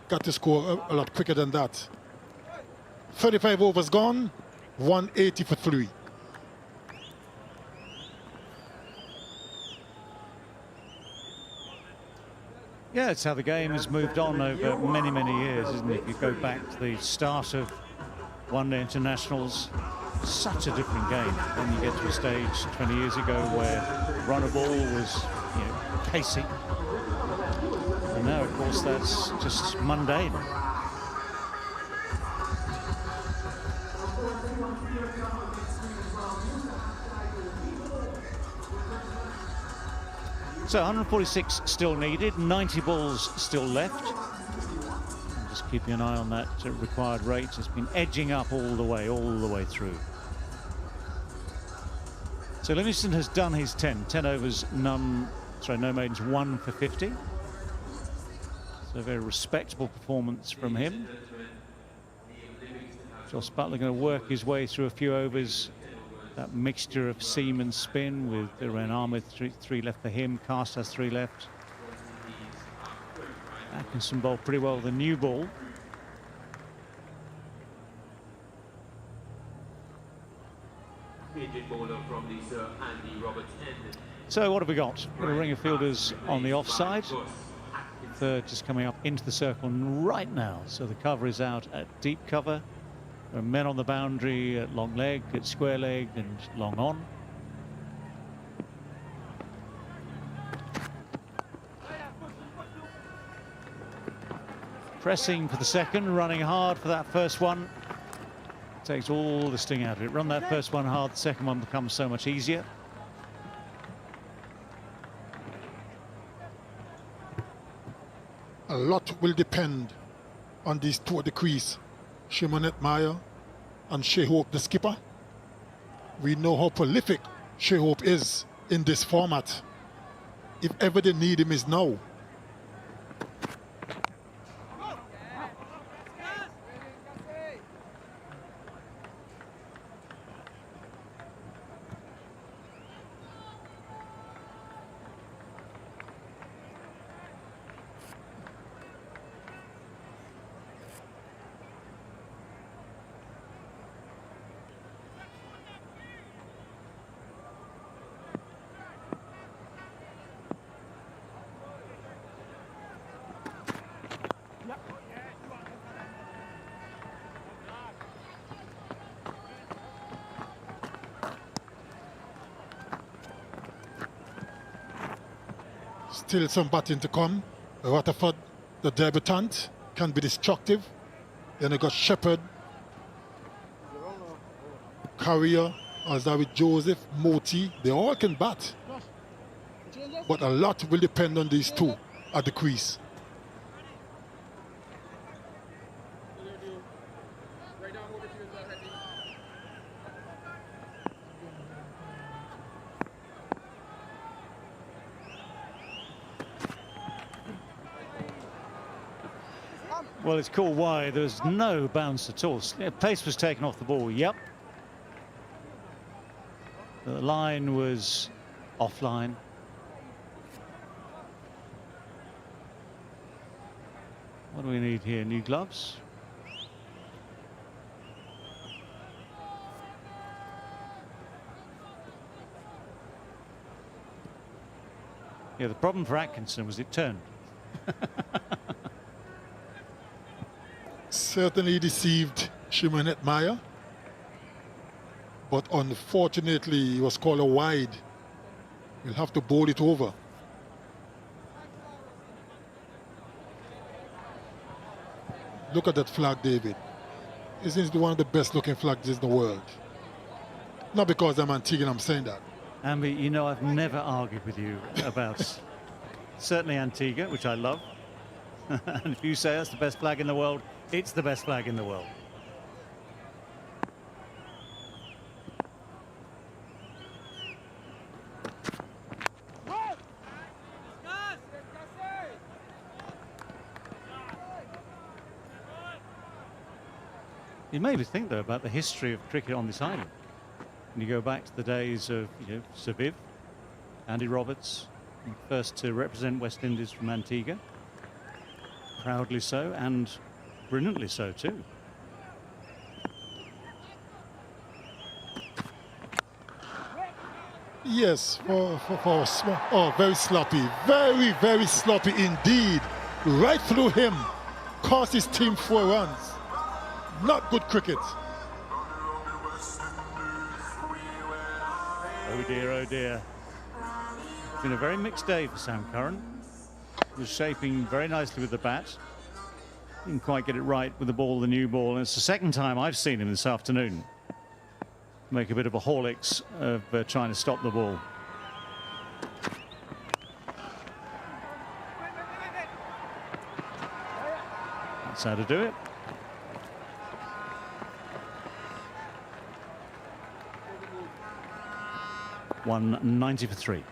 Got to score a lot quicker than that. 35 overs gone, 180 for 3. Yeah, it's how the game has moved on over many, many years, isn't it? If you go back to the start of one-day internationals, such a different game. Then you get to a stage 20 years ago where runner ball was, you know, pacey. And now, of course, that's just mundane. So 146 still needed, 90 balls still left. Just keeping an eye on that required rate. It's been edging up all the way through. So Livingston has done his 10 overs, no maidens, 1 for 50. So a very respectable performance from him. Joss Butler going to work his way through a few overs. That mixture of seam and spin with Iran Ahmed, three left for him. Cast has 3 left. Atkinson bowled pretty well with the new ball. So what have we got? Got a ring of fielders on the offside. Third just coming up into the circle right now. So the cover is out at deep cover. There are men on the boundary at long leg, at square leg and long on. Pressing for the second, running hard for that first one. Takes all the sting out of it. Run that first one hard, the second one becomes so much easier. A lot will depend on these two at the crease. Shimon Hetmyer and Shai Hope, the skipper. We know how prolific Shai Hope is in this format. If ever they need him, is now. Still some batting to come. Rutherford, the debutant, can be destructive. Then I got Shepherd, Carrier, as that with Joseph, Moti. They all can bat. But a lot will depend on these two at the crease. Well, it's called wide. There was no bounce at all. Pace was taken off the ball, yep. The line was offline. What do we need here? New gloves? Yeah, the problem for Atkinson was it turned. Certainly deceived Shimon Hetmyer, but unfortunately he was called a wide. He'll have to bowl it over. Look at that flag, David. Isn't it one of the best looking flags in the world? Not because I'm Antiguan, I'm saying that. Ambi, you know I've never argued with you about certainly Antigua, which I love. And if you say that's the best flag in the world, it's the best flag in the world. It made me think, though, about the history of cricket on this island. When you go back to the days of, Sir Viv, Andy Roberts, first to represent West Indies from Antigua, proudly so and brilliantly so too. Yes, for small. Oh, very sloppy. Very, very sloppy indeed. Right through him. Cost his team 4 runs. Not good cricket. Oh dear, oh dear. It's been a very mixed day for Sam Curran. He was shaping very nicely with the bat. Didn't quite get it right with the ball, the new ball. And it's the second time I've seen him this afternoon make a bit of a Horlicks of trying to stop the ball. That's how to do it. .190 for 3.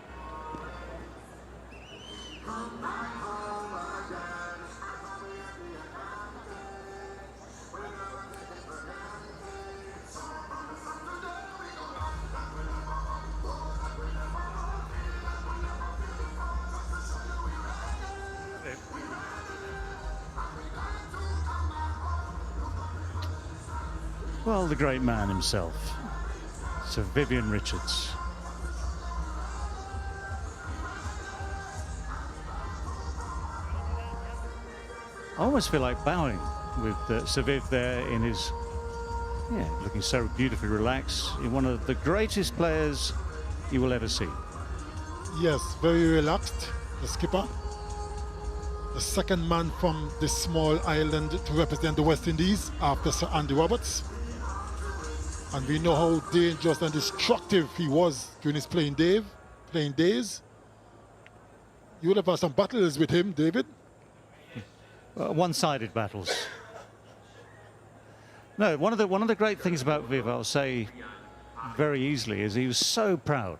Well, the great man himself, Sir Vivian Richards. I almost feel like bowing with Sir Viv there in his, looking so beautifully relaxed. One of the greatest players you will ever see. Yes, very relaxed, the skipper. The second man from this small island to represent the West Indies after Sir Andy Roberts. And we know how dangerous and destructive he was during his playing days. You would have had some battles with him, David. One-sided battles. No, one of the great things about Viv, I'll say very easily, is he was so proud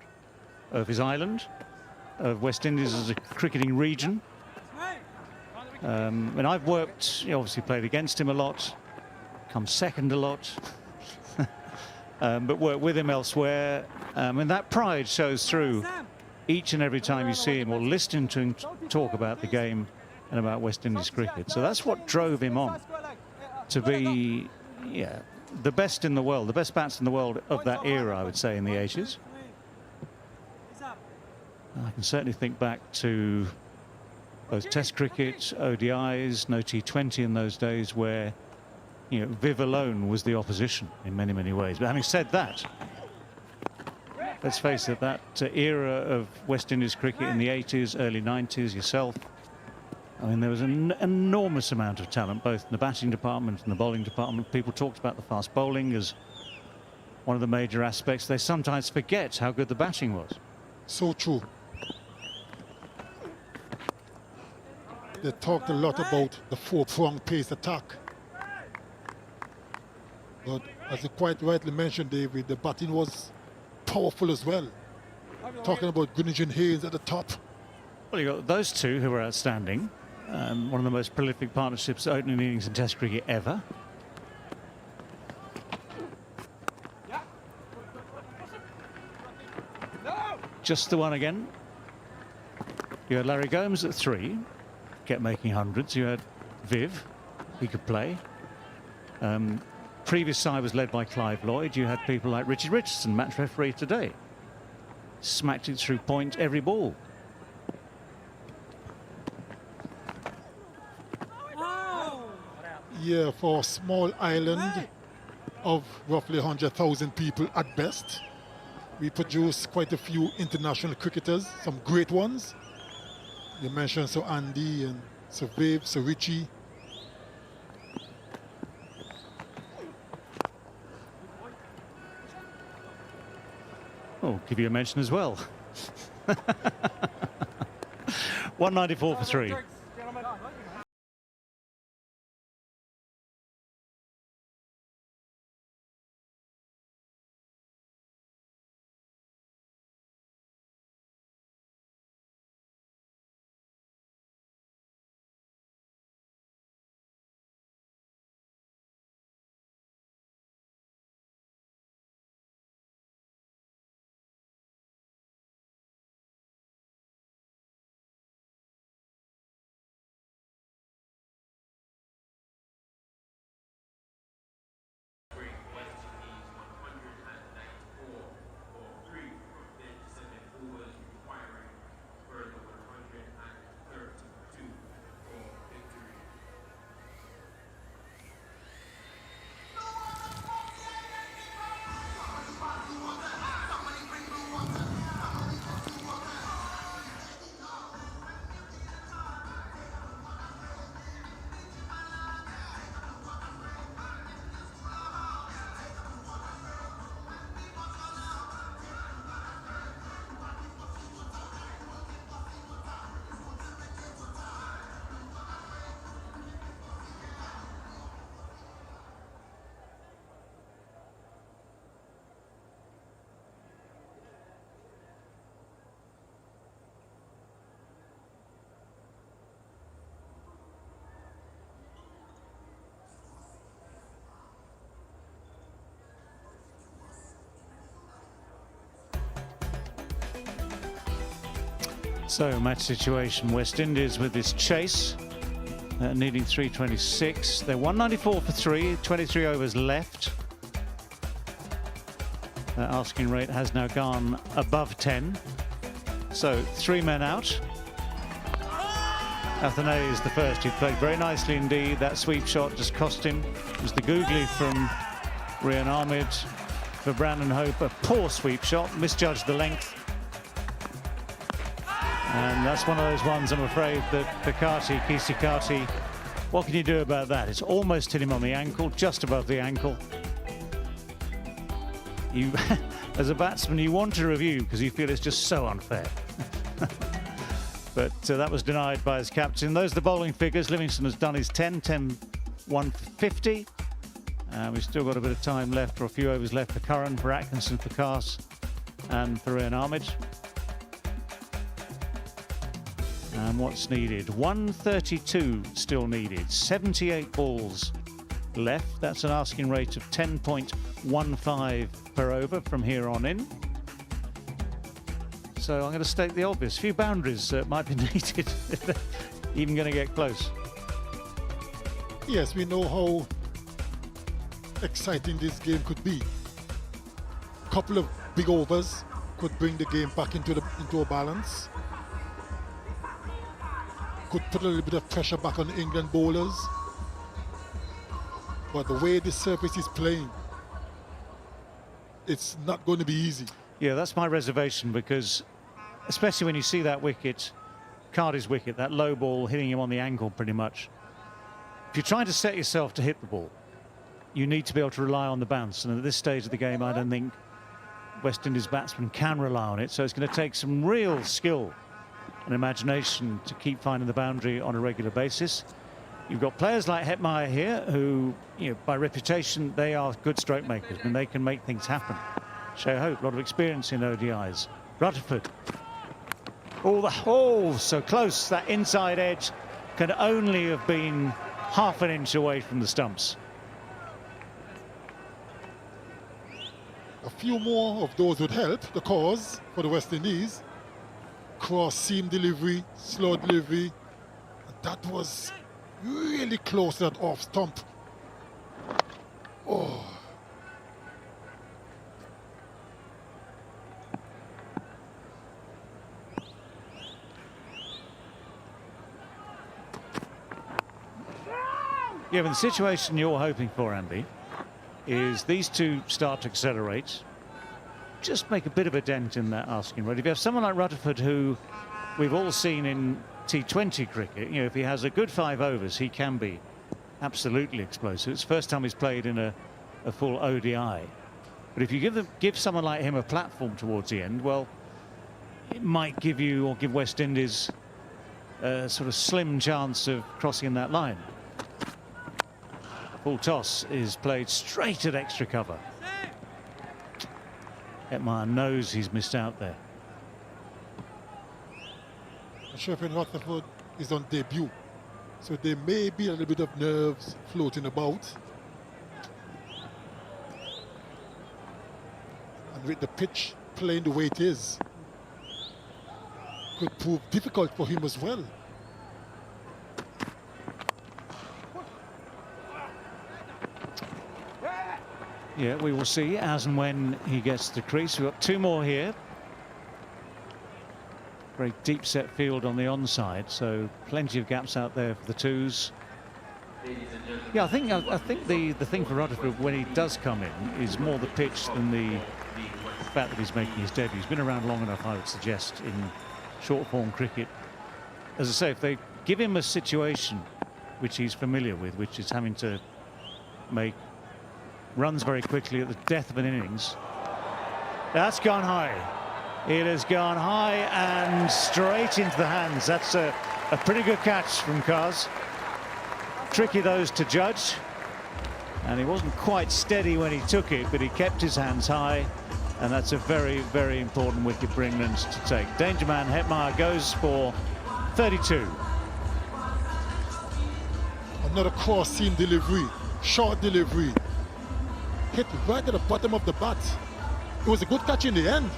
of his island, of West Indies as a cricketing region. And I've worked, obviously played against him a lot, come second a lot, but worked with him elsewhere. And that pride shows through each and every time you see him or listen to him talk about the game and about West Indies cricket. So that's what drove him on to be, the best in the world, the best bats in the world of that era, I would say, in the 80s. I can certainly think back to both Test cricket, ODIs, no T20 in those days, where Viv alone was the opposition in many, many ways. But having said that, let's face it, that era of West Indies cricket in the 80s, early 90s, yourself, I mean, there was an enormous amount of talent, both in the batting department and the bowling department. People talked about the fast bowling as one of the major aspects. They sometimes forget how good the batting was. So true. They talked a lot about the 4-pronged pace attack. But as you quite rightly mentioned, David, the batting was powerful as well. Talking about Greenwich and Hayes at the top. Well, you got those two who were outstanding. One of the most prolific partnerships, opening innings in Test cricket ever. Just the one again. You had Larry Gomes at 3, kept making hundreds. You had Viv, he could play. Previous side was led by Clive Lloyd. You had people like Richard Richardson, match referee today. Smacked it through point every ball. Yeah, for a small island of roughly 100,000 people at best, we produce quite a few international cricketers, some great ones. You mentioned Sir Andy and Sir Viv, Sir Richie. Oh, give you a mention as well. 194 for 3. So, match situation, West Indies with this chase, needing 326. They're 194 for 3, 23 overs left. Their asking rate has now gone above 10. So, 3 men out. Athanae is the first. He played very nicely indeed. That sweep shot just cost him. It was the googly from Rian Ahmed for Brandon Hope. A poor sweep shot, misjudged the length. And that's one of those ones, I'm afraid, that Kisikati, what can you do about that? It's almost hit him on the ankle, just above the ankle. You, as a batsman, you want to review because you feel it's just so unfair. But that was denied by his captain. Those are the bowling figures. Livingston has done his 10, 1 for 50. We've still got a bit of time left, or a few overs left for Curran, for Atkinson, for Cars, and for Rian Ahmed. And what's needed? 132 still needed. 78 balls left. That's an asking rate of 10.15 per over from here on in. So I'm going to state the obvious. A few boundaries might be needed if they're even going to get close. Yes, we know how exciting this game could be. A couple of big overs could bring the game back into a balance. Could put a little bit of pressure back on the England bowlers. But the way the surface is playing, it's not going to be easy. Yeah, that's my reservation, because especially when you see that wicket, Cardi's wicket, that low ball hitting him on the ankle pretty much. If you're trying to set yourself to hit the ball, you need to be able to rely on the bounce. And at this stage of the game, I don't think West Indies batsmen can rely on it. So it's going to take some real skill and imagination to keep finding the boundary on a regular basis. You've got players like Hetmeyer here who, you know, by reputation, they are good stroke makers and they can make things happen. Shea Hope, a lot of experience in ODIs. Rutherford. Oh, so close. That inside edge could only have been half an inch away from the stumps. A few more of those would help the cause for the West Indies. Cross seam delivery, slow delivery. That was really close to that off stump. Oh. Yeah, but the situation you're hoping for, Andy, is these two start to accelerate, just make a bit of a dent in that asking rate. If you have someone like Rutherford, who we've all seen in T20 cricket, you know, if he has a good 5 overs, he can be absolutely explosive. It's the first time he's played in a full ODI. But if you give someone like him a platform towards the end, well, it might give you or give West Indies a sort of slim chance of crossing that line. Full toss is played straight at extra cover. Hetmeyer knows he's missed out there. Sheffield Rutherford is on debut, so there may be a little bit of nerves floating about. And with the pitch playing the way it is, could prove difficult for him as well. Yeah, we will see as and when he gets to the crease. We've got two more here. Very deep set field on the onside, so plenty of gaps out there for the twos. Yeah, I think the thing for Rutherford when he does come in is more the pitch than the fact that he's making his debut. He's been around long enough, I would suggest, in short form cricket. As I say, if they give him a situation which he's familiar with, which is having to make runs very quickly at the death of an innings, that's gone high. It has gone high and straight into the hands. That's a pretty good catch from Kaz. Tricky those to judge, and he wasn't quite steady when he took it, but he kept his hands high, and that's a very, very important wicket for England to take. Danger man Hetmeyer goes for 32. Another cross seam delivery, short delivery, hit right at the bottom of the bat. It was a good catch in the end.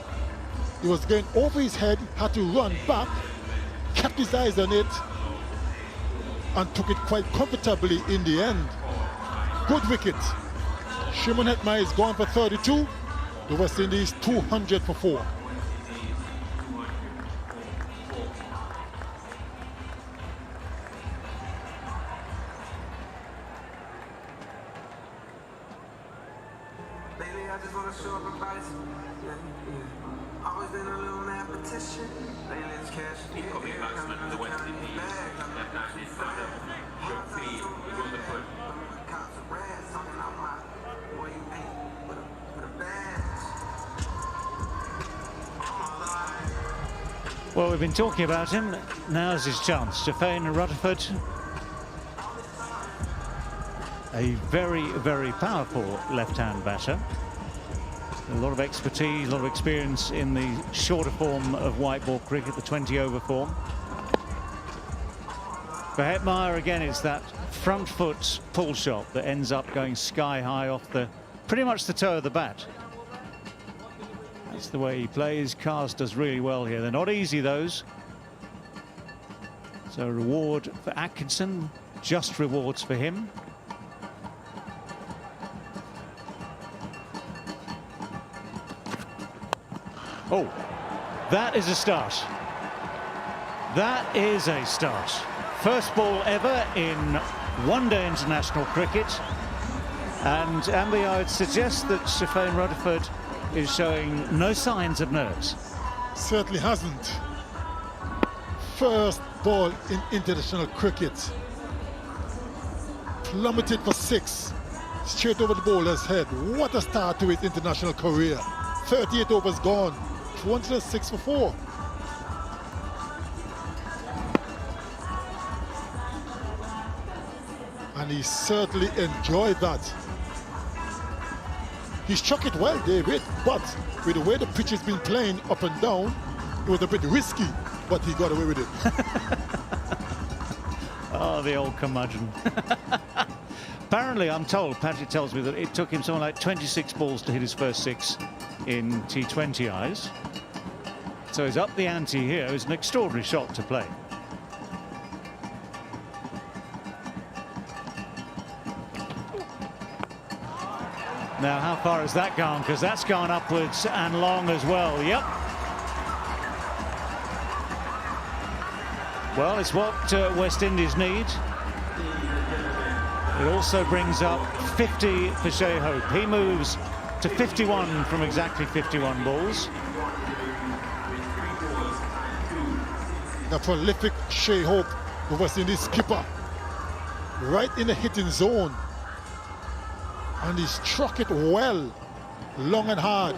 He was going over his head, had to run back, kept his eyes on it, and took it quite comfortably in the end. Good wicket. Shimon Hetmeyer is gone for 32. The West Indies 200 for 4. Lately, I just want to show up and buy some. Always been a little mad petition. Lately, it's cash. Incoming batsman for the West Indies. Left-handed batter, Shakti Rutherford. Cops are rats, talking out my boy, you ain't with a badge. Well, we've been talking about him. Now's his chance. Shafane Rutherford, a very, very powerful left-hand batter. A lot of expertise, a lot of experience in the shorter form of white ball cricket, the 20-over form. For Hetmeyer, again, it's that front foot pull shot that ends up going sky high off the pretty much the toe of the bat. That's the way he plays. Kaz does really well here. They're not easy, those. So reward for Atkinson, just rewards for him. Oh, that is a start. That is a start. First ball ever in one-day international cricket. And Amby, I would suggest that Shafane Rutherford is showing no signs of nerves. Certainly hasn't. First ball in international cricket. Plummeted for 6. Straight over the bowler's head. What a start to his international career. 38 overs gone. 206 for 4. And he certainly enjoyed that. He struck it well, David, but with the way the pitch has been playing up and down, it was a bit risky, but he got away with it. Oh, the old curmudgeon. Apparently, I'm told, Patrick tells me that it took him something like 26 balls to hit his first 6 in T20Is. So he's up the ante here. It was an extraordinary shot to play. Now, how far has that gone? Because that's gone upwards and long as well. Yep. Well, it's what West Indies need. It also brings up 50 for Shai Hope. He moves to 51 from exactly 51 balls. The prolific Shai Hope, the West Indies skipper, right in the hitting zone. And he struck it well. long and hard.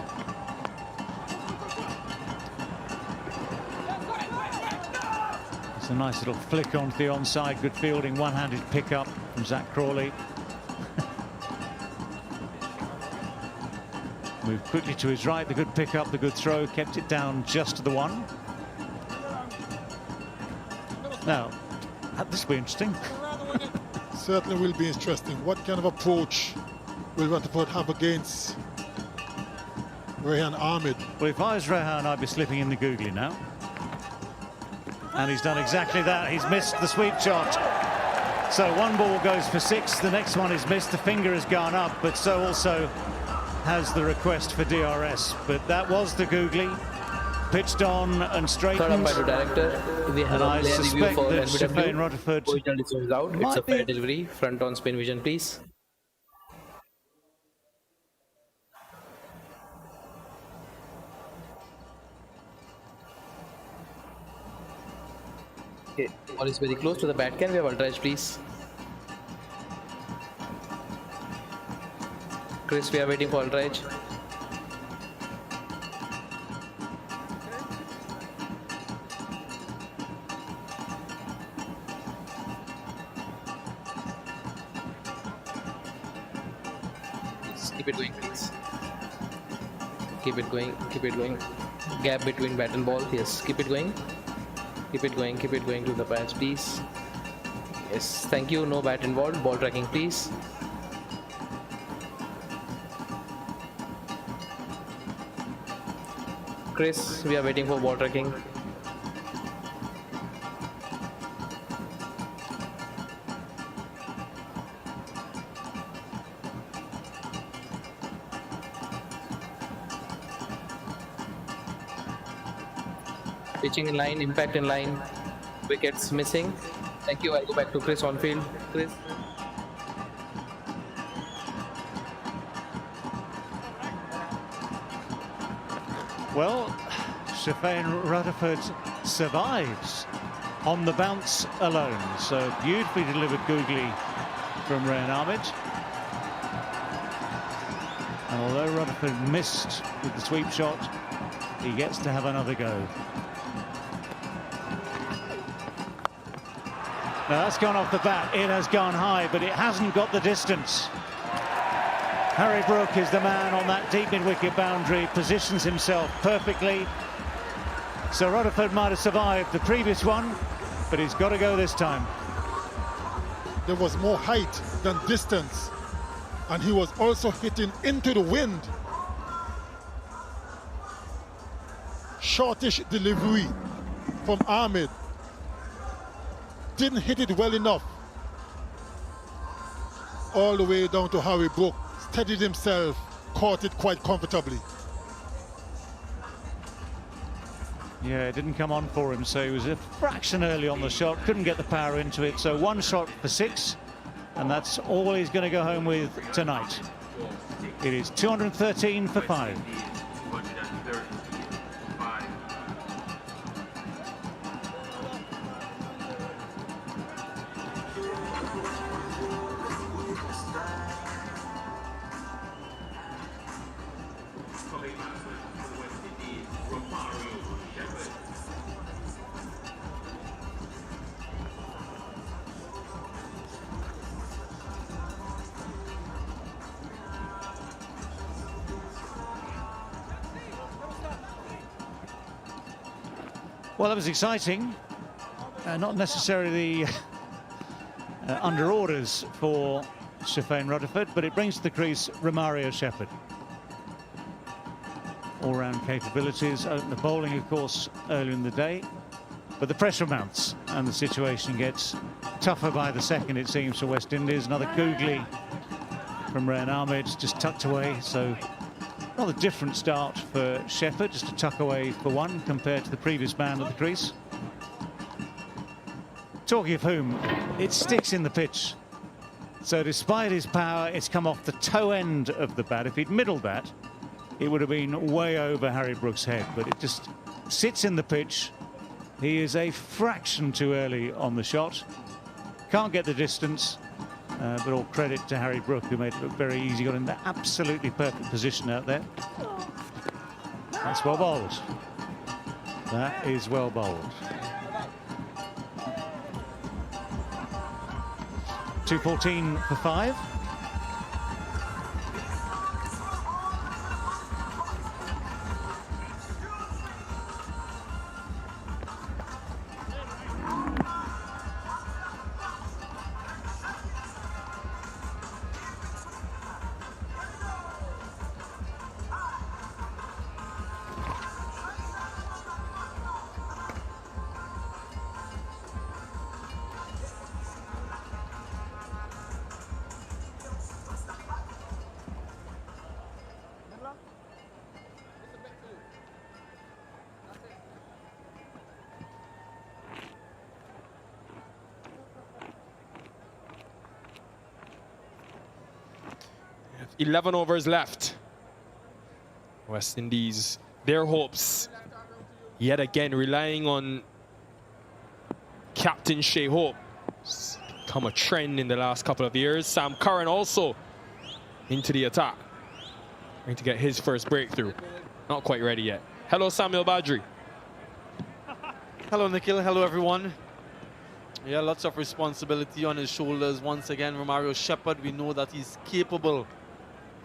It's a nice little flick onto the onside. Good fielding, one-handed pickup from Zach Crawley. Moved quickly to his right, the good pickup, the good throw, kept it down just to the one. Now, this will be interesting. Certainly will be interesting. What kind of approach will Rutherford have against Rehan Ahmed? Well, if I was Rehan, I'd be slipping in the googly now. And he's done exactly that. He's missed the sweep shot. So one ball goes for 6, the next one is missed, the finger has gone up, but so also has the request for DRS. But that was the googly, pitched on and straightened. Third umpire to director. We have And I a player review suspect for that NBW. Shafane Rutherford Original decision is out. It's might a fair be- delivery. Front on spin vision, please. Okay, ball is very close to the bat. Can we have ultra edge, please? Chris, we are waiting for ultra edge. Yes, keep it going, please. Keep it going, keep it going. Gap between bat and ball. Yes, keep it going. Keep it going to the bats, please. Yes, thank you. No bat involved. Ball tracking, please. Chris, we are waiting for ball tracking. Pitching in line, impact in line, wickets missing. Thank you. I'll go back to Chris on field. Chris. Well, Shafane Rutherford survives on the bounce alone. So beautifully delivered googly from Rehan Ahmed. And although Rutherford missed with the sweep shot, he gets to have another go. Now that's gone off the bat. It has gone high, but it hasn't got the distance. Harry Brook is the man on that deep mid-wicket boundary, positions himself perfectly. So Rutherford might have survived the previous one, but he's got to go this time. There was more height than distance, and he was also hitting into the wind. Shortish delivery from Ahmed. Didn't hit it well enough. All the way down to Harry Brook. Steadied himself, caught it quite comfortably. Yeah, it didn't come on for him, so he was a fraction early on the shot, couldn't get the power into it. So one shot for 6, and that's all he's going to go home with tonight. It is 213 for 5. Well, that was exciting. Not necessarily under orders for Shafane Rutherford, but it brings to the crease Romario Shepherd. All-round capabilities, open the bowling, of course, earlier in the day. But the pressure mounts, and the situation gets tougher by the second, it seems, for West Indies. Another googly from Rehan Ahmed, just tucked away, so rather different start for Shepherd, just a tuck away for 1 compared to the previous man at the crease. Talking of whom, it sticks in the pitch. So despite his power, it's come off the toe end of the bat. If he'd middled that, it would have been way over Harry Brook's head, but it just sits in the pitch. He is a fraction too early on the shot. Can't get the distance. But all credit to Harry Brook, who made it look very easy. Got in the absolutely perfect position out there. That's well bowled. That is well bowled. 214 for 5. Have 11 overs left. West Indies, their hopes yet again relying on Captain Shea Hope. It's become a trend in the last couple of years. Sam Curran also into the attack. Trying to get his first breakthrough. Not quite ready yet. Hello, Samuel Badri. Hello, Nikhil. Hello, everyone. Yeah, lots of responsibility on his shoulders. Once again, Romario Shepherd, we know that he's capable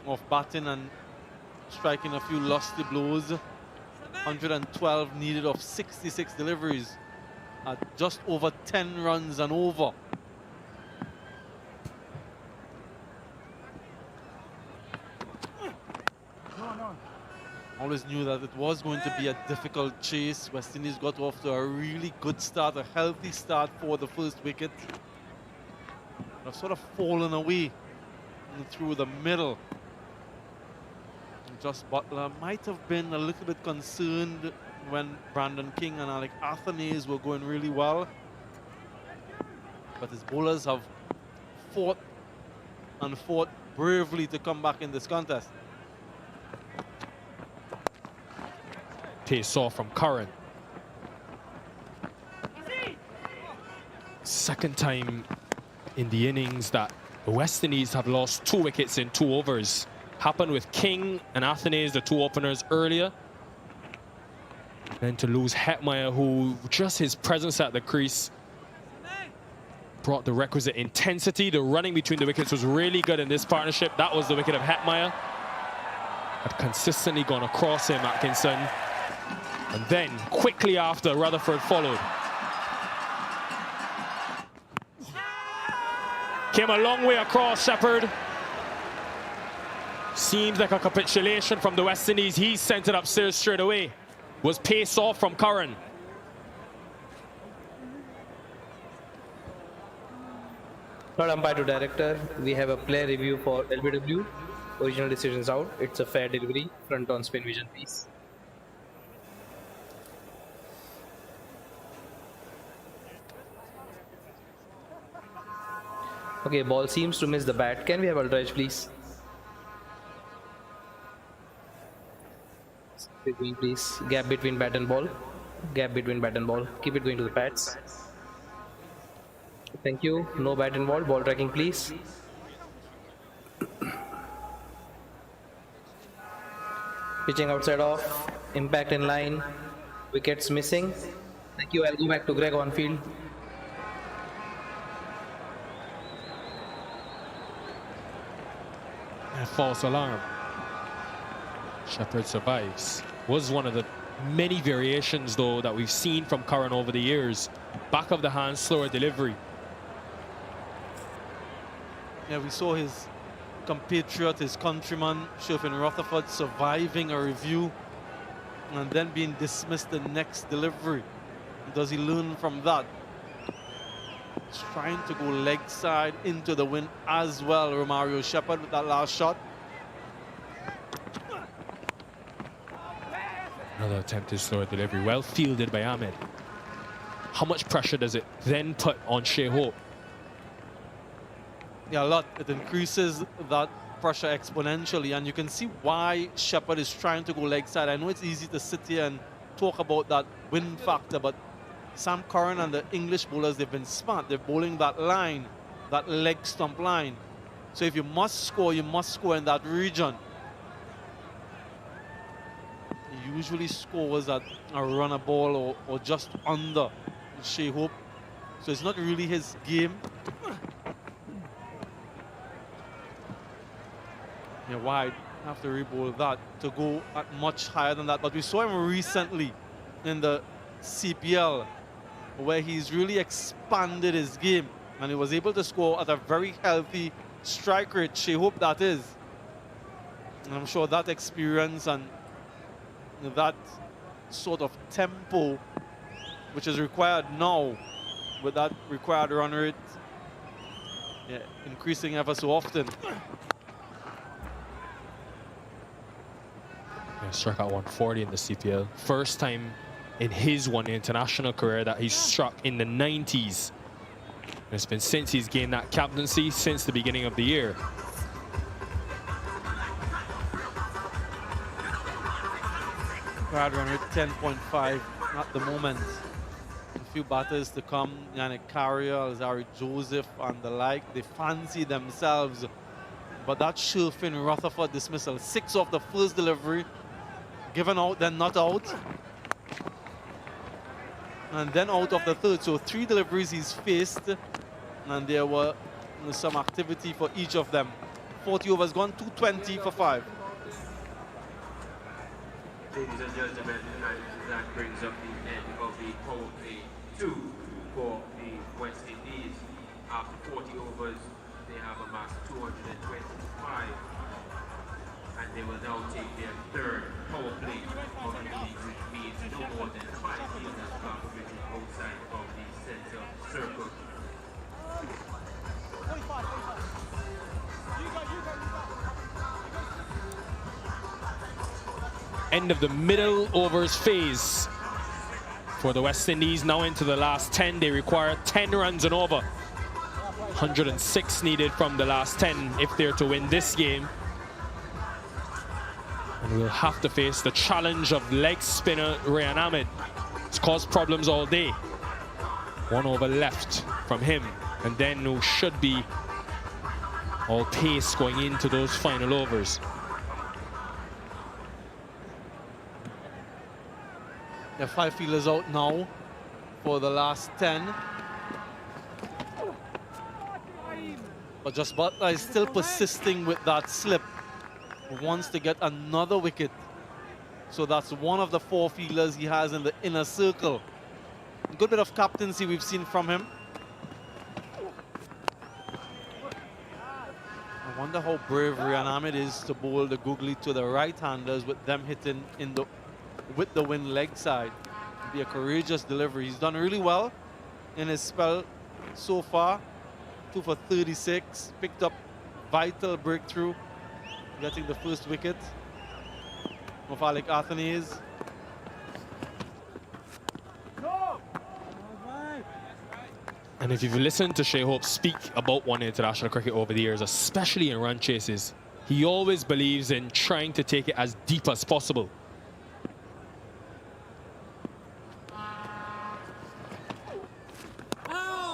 of batting and striking a few lusty blows. 112 needed of 66 deliveries at just over 10 runs and over. Always knew that it was going to be a difficult chase. West Indies got off to a really good start, a healthy start for the first wicket. They've sort of fallen away through the middle. Just Butler might have been a little bit concerned when Brandon King and Alec Athanaze were going really well. But his bowlers have fought and fought bravely to come back in this contest. Pace off from Curran. Second time in the innings that the West Indies have lost 2 wickets in 2 overs. Happened with King and Athanaze, the 2 openers earlier. Then to lose Hetmeyer, who just his presence at the crease brought the requisite intensity. The running between the wickets was really good in this partnership. That was the wicket of Hetmeyer. Had consistently gone across him, Atkinson. And then, quickly after, Rutherford followed. Came a long way across, Shepherd. Seems like a capitulation from the West Indies. He sent it upstairs straight away. Was pace off from Curran. Not umpire to director. We have a player review for LBW. Original decisions out. It's a fair delivery. Front on spin vision, please. Okay, ball seems to miss the bat. Can we have ultra edge, please? Please. Gap between bat and ball. Gap between bat and ball. Keep it going to the pads. Thank you. No bat involved. Ball tracking, please. Pitching outside off. Impact in line. Wickets missing. Thank you. I'll go back to Greg on field. A false alarm. Shepherd survives. Was one of the many variations, though, that we've seen from Curran over the years. Back of the hand, slower delivery. Yeah, we saw his compatriot, his countryman, Sherfin Rutherford, surviving a review and then being dismissed the next delivery. Does he learn from that? He's trying to go leg side into the wind as well, Romario Shepherd, with that last shot. Another attempted slower delivery, well fielded by Ahmed. How much pressure does it then put on Shea Hope? Yeah, a lot. It increases that pressure exponentially, and you can see why Shepherd is trying to go leg side. I know it's easy to sit here and talk about that wind factor, but Sam Curran and the English bowlers, they've been smart. They're bowling that line that leg stump line. So if you must score in that region. He usually scores at a runner ball or just under Shea Hope. So it's not really his game. Yeah, wide. Have to rebowl that to go at much higher than that. But we saw him recently in the CPL where he's really expanded his game and he was able to score at a very healthy strike rate. Shea Hope, that is. And I'm sure that experience and that sort of tempo which is required now with that required run rate increasing ever so often. Yeah, struck out 140 in the CPL. First time in his one international career that he's struck in the 90s. And it's been since he's gained that captaincy since the beginning of the year. Required run rate 10.5 at the moment. A few batters to come, Yannick Carrier, Alzari Joseph and the like. They fancy themselves. But that Sherfin Rutherford dismissal, 6 off the first delivery, given out, then not out. And then out of the third. So 3 deliveries he's faced. And there were some activity for each of them. 40 overs gone, 220 for 5. Ladies and gentlemen, that brings up the end of the power play 2 for the West Indies. After 40 overs, they have amassed 225, and they will now take their third power play of the innings, which means no more than 5 fielders are permitted outside of the center circle. End of the middle overs phase for the West Indies. Now into the last 10. They require 10 runs and over. 106 needed from the last 10 if they're to win this game. And we'll have to face the challenge of leg spinner Rayan Ahmed. It's caused problems all day. 1 over left from him. And then who should be all pace going into those final overs. There are 5 fielders out now for the last 10. But Just Butler is still persisting with that slip. Wants to get another wicket. So that's one of the 4 fielders he has in the inner circle. A good bit of captaincy we've seen from him. I wonder how brave Rayan Ahmed is to bowl the googly to the right-handers with them hitting in the with the wind leg side. It'd be a courageous delivery. He's done really well in his spell so far. 2 for 36. Picked up vital breakthrough, getting the first wicket of Alec Athanaze. And if you've listened to Shea Hope speak about one international cricket over the years, especially in run chases, he always believes in trying to take it as deep as possible.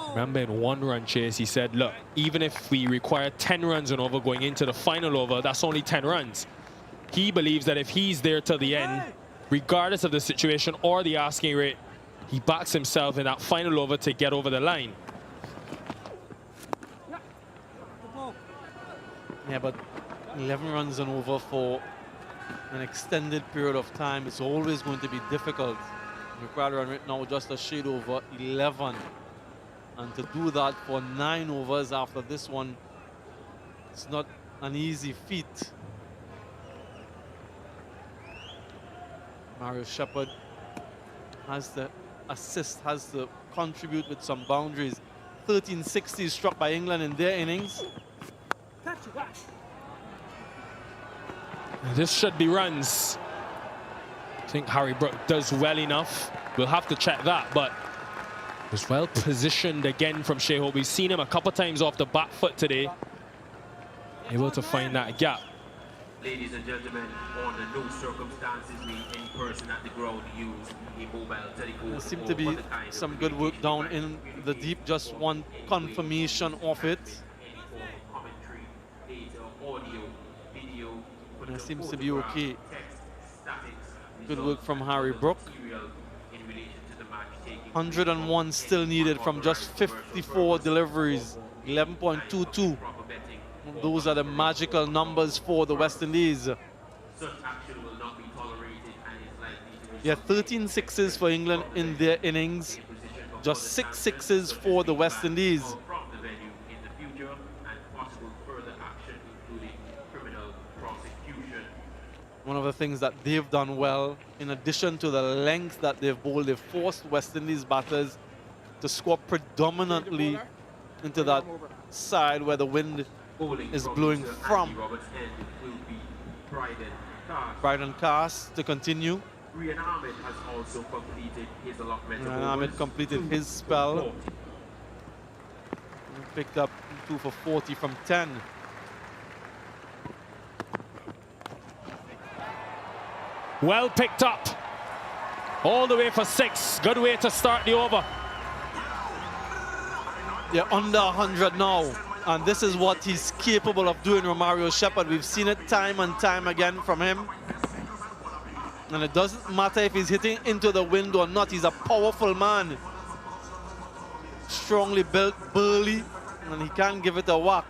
Remember in one run chase, he said, look, even if we require 10 runs and over going into the final over, that's only 10 runs. He believes that if he's there till the end, regardless of the situation or the asking rate, he backs himself in that final over to get over the line. Yeah, but 11 runs and over for an extended period of time, it's always going to be difficult. Required run rate now just a shade over 11. And to do that for 9 overs after this one, it's not an easy feat. Mario Shepherd has the assist, has to contribute with some boundaries. 1360 struck by England in their innings. This should be runs. I think Harry Brook does well enough. We'll have to check that, but was well positioned again from Shea Hope. We've seen him a couple times off the back foot today. Able to find that gap. Ladies and gentlemen, under no circumstances may any person at the ground use a mobile telephone. There seemed or to be other kind of some good work down in communication the device deep. Just one confirmation of it. any form of commentary, data, audio, video, It seems to be photograph, okay. text, statics, Good work results, from and Harry other Brook. material in relation to the match taking 101 still needed from just 54 deliveries. 11.22. proper betting. Those are the magical numbers for the West Indies. Such action will not be tolerated and is likely to Yeah, 13 sixes for England in their innings. Just 6 sixes for the West Indies. from the venue in the future and possible further action, including criminal prosecution. One of the things that they've done well, in addition to the length that they've bowled, they've forced West Indies batters to score predominantly into that side where the wind Bowling is from blowing Mr. from. Andy Roberts' end will be Bryden Cast. Brighton Cast to continue. Rian Ahmed has also completed his allotment of And Ahmed overs. completed 2 his spell. for 40. Picked up 2 for 40 from 10. Well picked up. All the way for 6. Good way to start the over. They're under 100 now. And this is what he's capable of doing, Romario Shepherd. We've seen it time and time again from him. And it doesn't matter if he's hitting into the wind or not. He's a powerful man. Strongly built, burly, and he can give it a whack.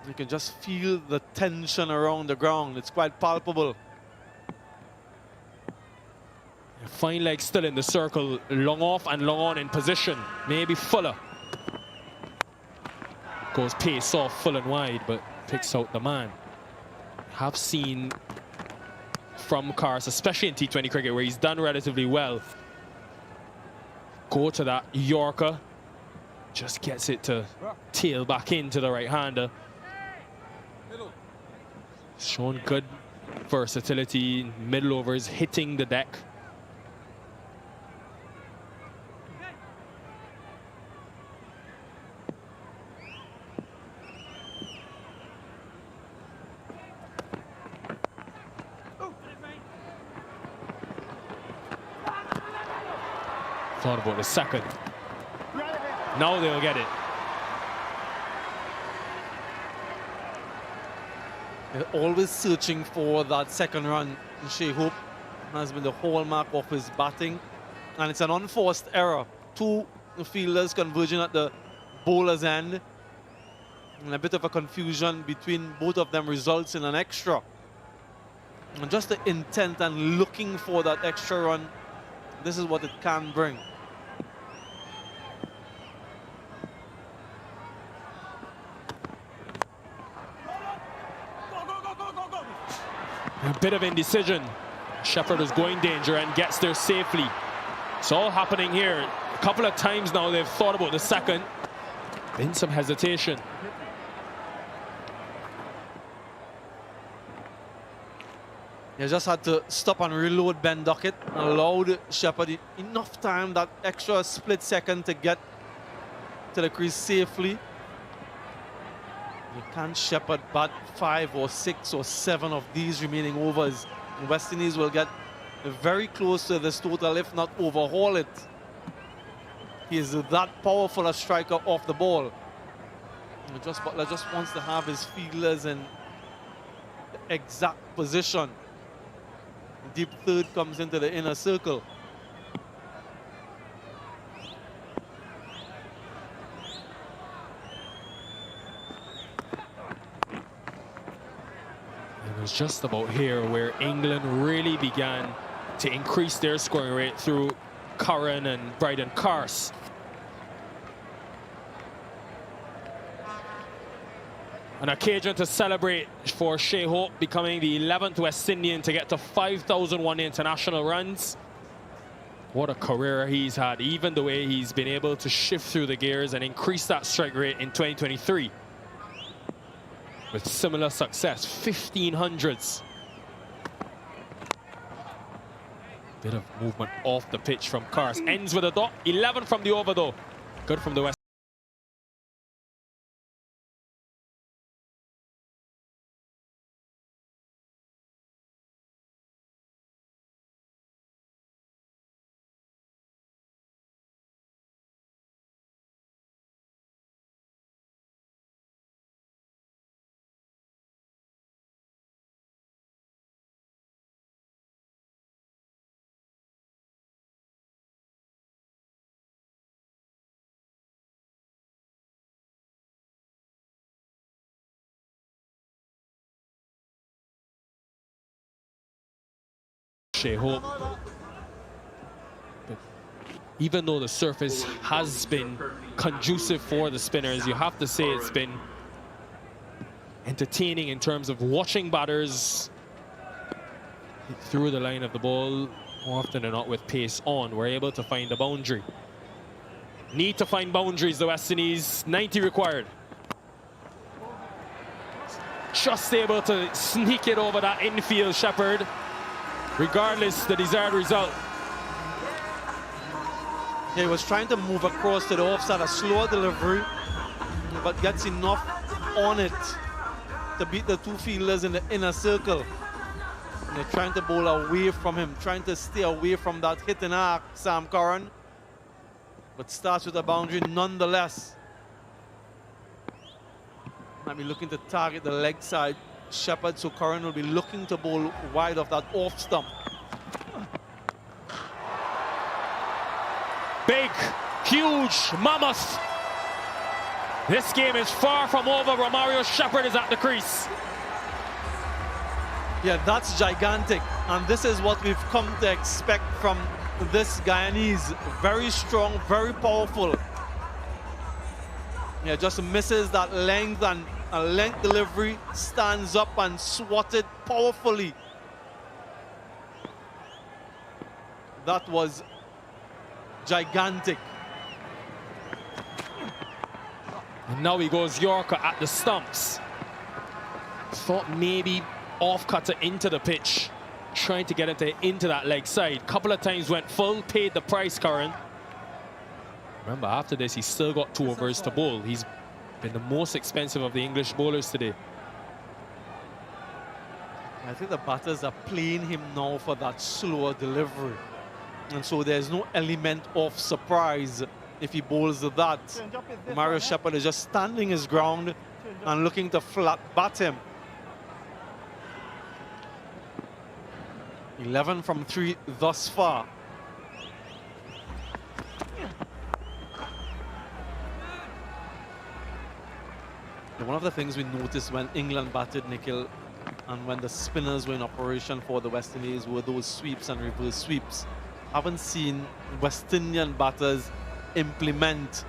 You can just feel the tension around the ground. It's quite palpable. Fine leg still in the circle. Long off and long on in position. Maybe Fuller. Goes pace off full and wide, but picks out the man. Have seen from Cars, especially in T20 cricket, where he's done relatively well. Go to that Yorker. Just gets it to tail back into the right-hander. Shown good versatility. Middle overs, hitting the deck. Thought about the second. Now they'll get it. They're always searching for that second run. Shea Hope has been the hallmark of his batting. And it's an unforced error. 2 fielders converging at the bowler's end. And a bit of a confusion between both of them results in an extra. And just the intent and looking for that extra run, this is what it can bring. A bit of indecision. Shepherd is going danger and gets there safely. It's all happening here. A couple of times now they've thought about the second. Been some hesitation. They just had to stop and reload Ben Duckett and allowed Shepherd enough time, that extra split second, to get to the crease safely. You can't Shepherd bat 5 or 6 or 7 of these remaining overs. And West Indies will get very close to this total, if not overhaul it. He is that powerful a striker off the ball. And Butler just wants to have his fielders in the exact position. Deep third comes into the inner circle. It was just about here where England really began to increase their scoring rate through Curran and Bryden Cars. An occasion to celebrate for Shea Hope, becoming the 11th West Indian to get to 5,001 international runs. What a career he's had, even the way he's been able to shift through the gears and increase that strike rate in 2023. With similar success, 1500s. Bit of movement off the pitch from Cars. Ends with a dot. 11 from the over though. Good from the West. Shea Hope. But even though the surface has been conducive for the spinners, you have to say it's been entertaining in terms of watching batters hit through the line of the ball. More often than not with pace on, we're able to find a boundary. Need to find boundaries, the West Indies. 90 required. Just able to sneak it over that infield, Shepherd. Regardless, the desired result. He was trying to move across to the offside, a slower delivery, but gets enough on it to beat the two fielders in the inner circle. And they're trying to bowl away from him, trying to stay away from that hitting arc, Sam Curran. But starts with a boundary nonetheless. Might be looking to target the leg side, Shepherd, so Curran will be looking to bowl wide of that off stump. Big, huge, mammoth. This game is far from over. Romario Shepherd is at the crease. Yeah, that's gigantic. And this is what we've come to expect from this Guyanese. Very strong, very powerful. Yeah, just misses that length, and a length delivery, stands up and swatted powerfully. That was gigantic. And now he goes Yorker at the stumps. Thought maybe off cutter into the pitch, trying to get into that leg side. Couple of times went full, paid the price, Curran. Remember, after this, he's still got 2 overs to bowl. He's been the most expensive of the English bowlers today. I think the batters are playing him now for that slower delivery. And so there's no element of surprise if he bowls that. Mario Shepherd is just standing his ground and looking to flat bat him. 11 from 3 thus far. And one of the things we noticed when England batted, Nikhil, and when the spinners were in operation for the West Indies, were those sweeps and reverse sweeps. Haven't seen West Indian batters implement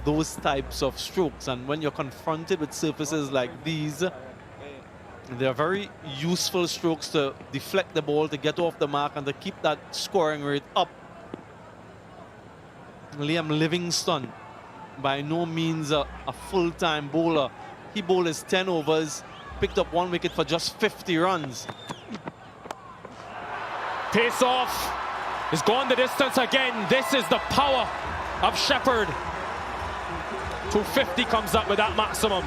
those types of strokes, and when you're confronted with surfaces like these, they're very useful strokes to deflect the ball, to get off the mark, and to keep that scoring rate up. Liam Livingstone, by no means a full-time bowler. He bowled his 10 overs, picked up 1 wicket for just 50 runs. Pace off. He's gone the distance again. This is the power of Shepherd. 250 comes up with that maximum.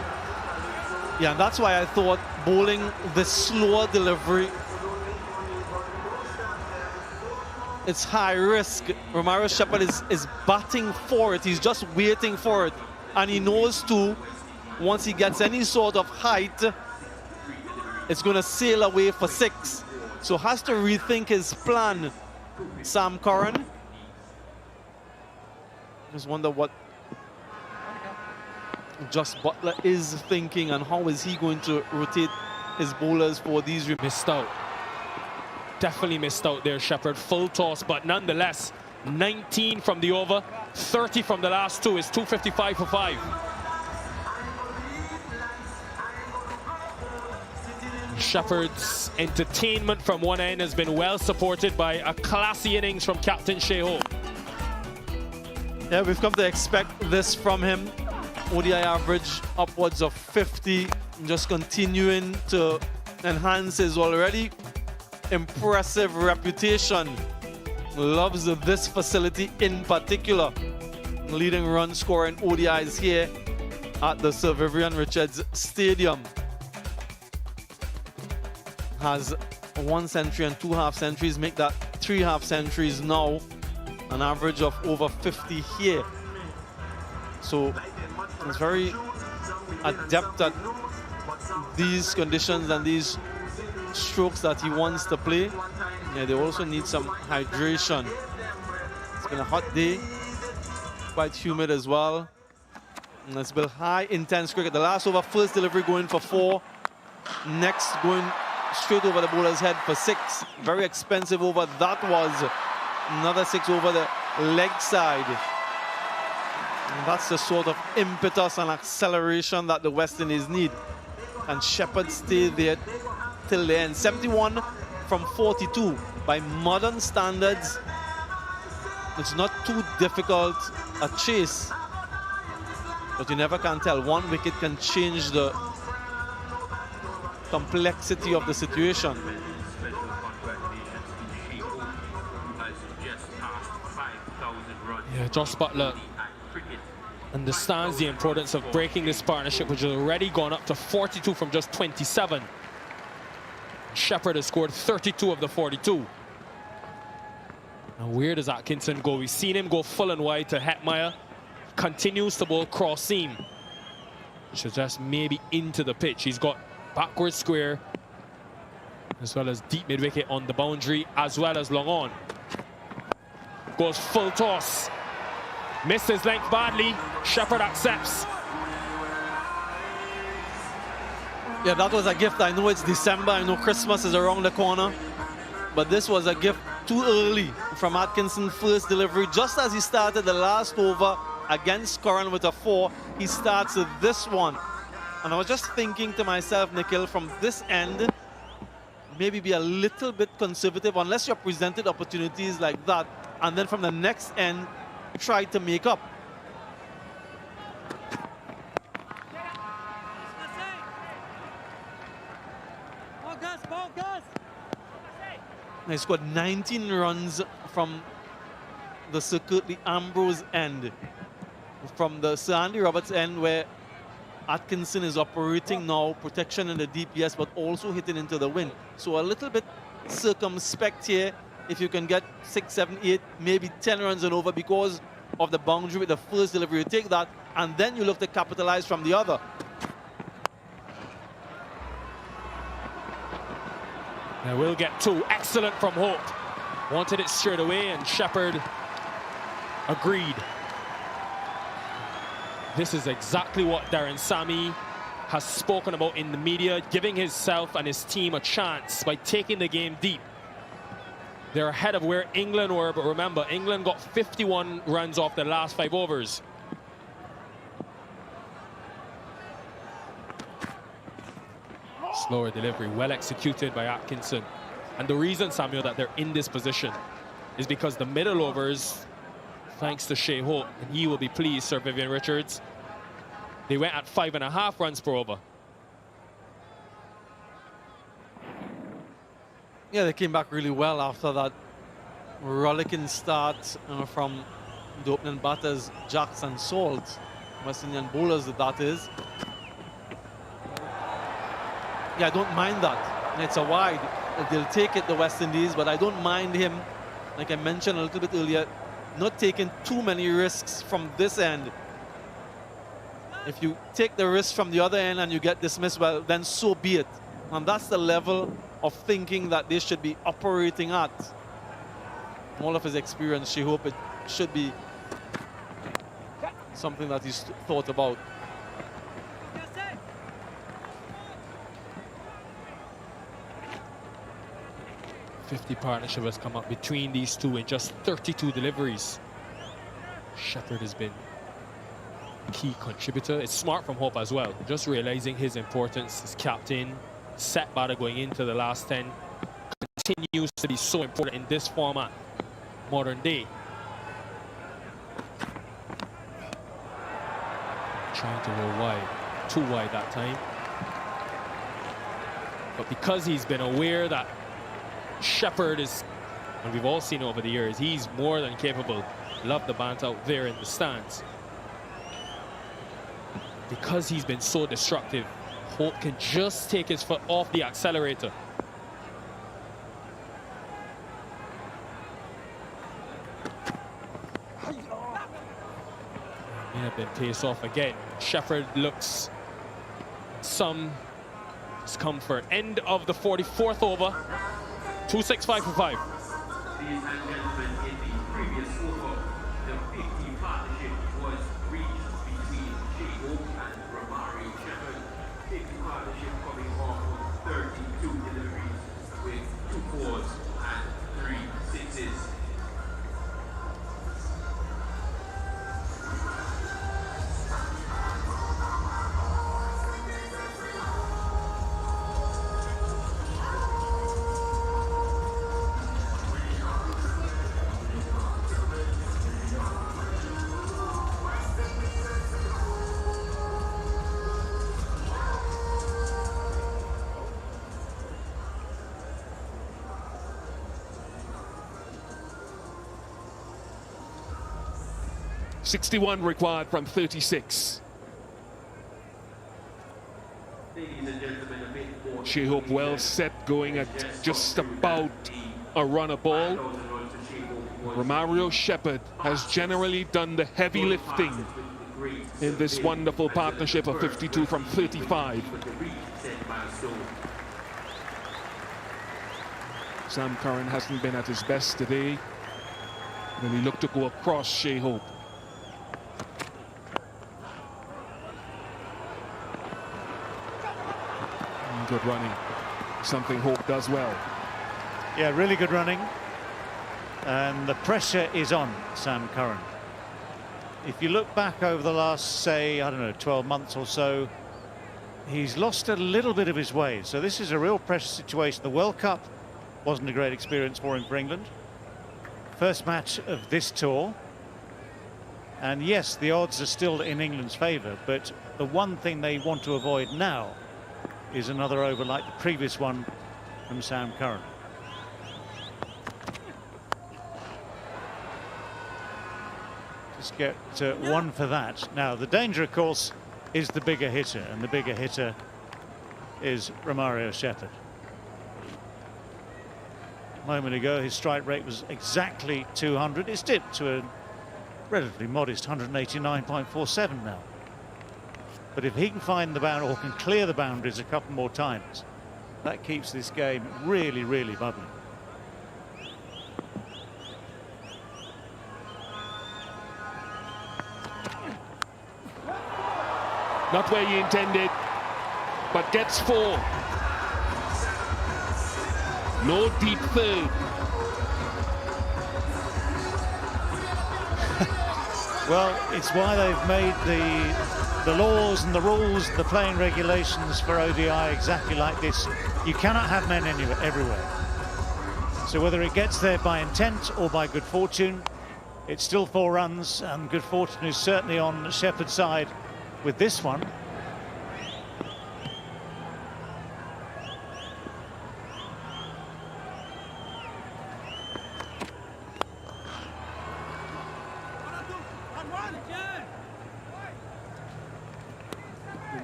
Yeah, and that's why I thought bowling the slower delivery, it's high risk. Romario Shepherd is batting for it. He's just waiting for it. And he knows too, once he gets any sort of height, it's going to sail away for 6. So has to rethink his plan, Sam Curran. Just wonder what Just Buttler is thinking, and how is he going to rotate his bowlers for these. Missed out. Definitely missed out there, Shepherd. Full toss, but nonetheless, 19 from the over, 30 from the last 2 is 255 for 5. Shepherd's entertainment from one end has been well supported by a classy innings from Captain Shea Hope. Yeah, we've come to expect this from him. ODI average upwards of 50, just continuing to enhance his already impressive reputation. Loves this facility in particular. Leading run scorer in ODIs here at the Sir Vivian Richards Stadium. Has 1 century and 2 half centuries, make that 3 half centuries now. An average of over 50 here. So he's very adept at these conditions and these strokes that he wants to play. Yeah, they also need some hydration. It's been a hot day, quite humid as well. And it's been high intense cricket. The last over, first delivery going for 4. Next going straight over the bowler's head for 6. Very expensive over. That was another 6 over the leg side. And that's the sort of impetus and acceleration that the West Indies need. And Shepherd stayed there till the end. 71 from 42. By modern standards, it's not too difficult a chase. But you never can tell. One wicket can change the complexity of the situation. Special congratulations to Sheikh, who has just passed 5,000 runs. Yeah, Josh Butler understands the importance of breaking this partnership, which has already gone up to 42 from just 27. Shepherd has scored 32 of the 42. Now, where does Atkinson go? We've seen him go full and wide to Hetmeyer. Continues to bowl cross seam. Should just maybe into the pitch. He's got backward square, as well as deep mid-wicket on the boundary, as well as long on. Goes full toss. Missed his length badly. Shepherd accepts. Yeah, that was a gift. I know it's December. I know Christmas is around the corner. But this was a gift too early from Atkinson. First delivery, just as he started the last over against Curran with a 4, he starts with this one. And I was just thinking to myself, Nikhil, from this end, maybe be a little bit conservative unless you're presented opportunities like that. And then from the next end, try to make up. He scored 19 runs from the Sir Curtly Ambrose end. From the Sir Andy Roberts end, where Atkinson is operating now, protection in the DPS, but also hitting into the wind. So a little bit circumspect here. If you can get 6, 7, 8, maybe 10 runs and over because of the boundary with the first delivery, you take that, and then you look to capitalize from the other. Now we'll get 2. Excellent from Hope. Wanted it straight away, and Shepherd agreed. This is exactly what Darren Sammy has spoken about in the media, giving himself and his team a chance by taking the game deep. They're ahead of where England were, but remember, England got 51 runs off the last 5 overs. Slower delivery, well executed by Atkinson. And the reason, Samuel, that they're in this position is because the middle overs, thanks to Shea Hope, and he will be pleased, Sir Vivian Richards, they went at 5.5 runs per over. Yeah, they came back really well after that rollicking start from the opening batters, Jacks and Salt, West Indian bowlers, that is. Yeah, I don't mind that. It's a wide. They'll take it, the West Indies, but I don't mind him, like I mentioned a little bit earlier, not taking too many risks from this end. If you take the risk from the other end and you get dismissed, well, then so be it. And that's the level of thinking that they should be operating at. All of his experience, she hope it should be something that he's thought about. .50 partnership has come up between these two in just 32 deliveries. Shepherd has been a key contributor. It's smart from Hope as well, just realizing his importance as captain, set batter going into the last 10, continues to be so important in this format, modern day. Trying to go wide, too wide that time. But because he's been aware that Shepherd is, and we've all seen over the years, he's more than capable. Love the bant out there in the stands. Because he's been so destructive, Hope can just take his foot off the accelerator. May have been paced off again. Shepherd looks some discomfort. End of the 44th over. 265 for 5. Ladies and gentlemen, in the previous over, the 50 partnership was reached between Shea Hope and Ramari Shepherd. 50 partnership coming off of 32 deliveries. 61 required from 36. Ladies and gentlemen, a bit more. Shea Hope well set, going at just about a runner ball. Romario Shepherd has generally done the heavy lifting in this wonderful partnership of 52 from 35. Sam Curran hasn't been at his best today when he looked to go across Shea Hope. Good running, something Hope does well. Yeah, really good running. And the pressure is on Sam Curran. If you look back over the last, say, I don't know, 12 months or so, he's lost a little bit of his way. So this is a real pressure situation. The World Cup wasn't a great experience for him for England. First match of this tour. And yes, the odds are still in England's favour, but the one thing they want to avoid now is another over like the previous one from Sam Curran. Just get one for that. Now, the danger, of course, is the bigger hitter, and the bigger hitter is Romario Shepherd. A moment ago, his strike rate was exactly 200. It's dipped to a relatively modest 189.47 now. But if he can find the boundary or can clear the boundaries a couple more times, that keeps this game really, really bubbling. Not where you intended, but gets 4. No deep third. Well, it's why they've made the laws and the rules and the playing regulations for ODI exactly like this. You cannot have men everywhere. So whether it gets there by intent or by good fortune, it's still 4 runs, and good fortune is certainly on Shepherd's side with this one.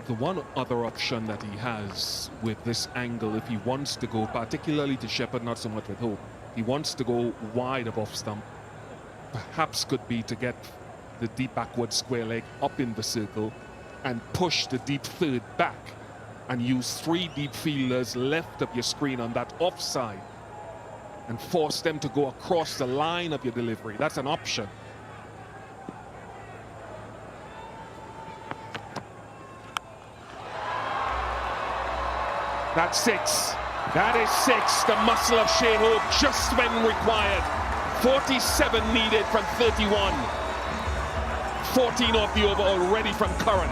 The one other option that he has with this angle, if he wants to go, particularly to Shepherd, not so much with Hope, he wants to go wide of off stump, perhaps could be to get the deep backward square leg up in the circle and push the deep third back and use 3 deep fielders left of your screen on that offside and force them to go across the line of your delivery. That's an option. That's 6. That is 6. The muscle of Shea Hope just when required. 47 needed from 31. 14 off the over already from Curran.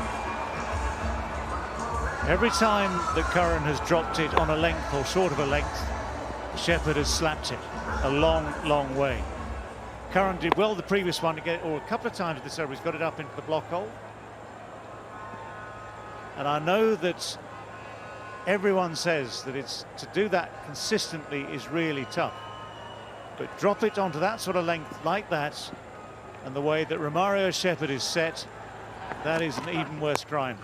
Every time that Curran has dropped it on a length or short of a length, Shepherd has slapped it a long, long way. Curran did well the previous one to get, or a couple of times this over, he's got it up into the block hole. And I know that everyone says that it's to do that consistently is really tough. But drop it onto that sort of length like that, and the way that Romario Shepherd is set, that is an even worse crime.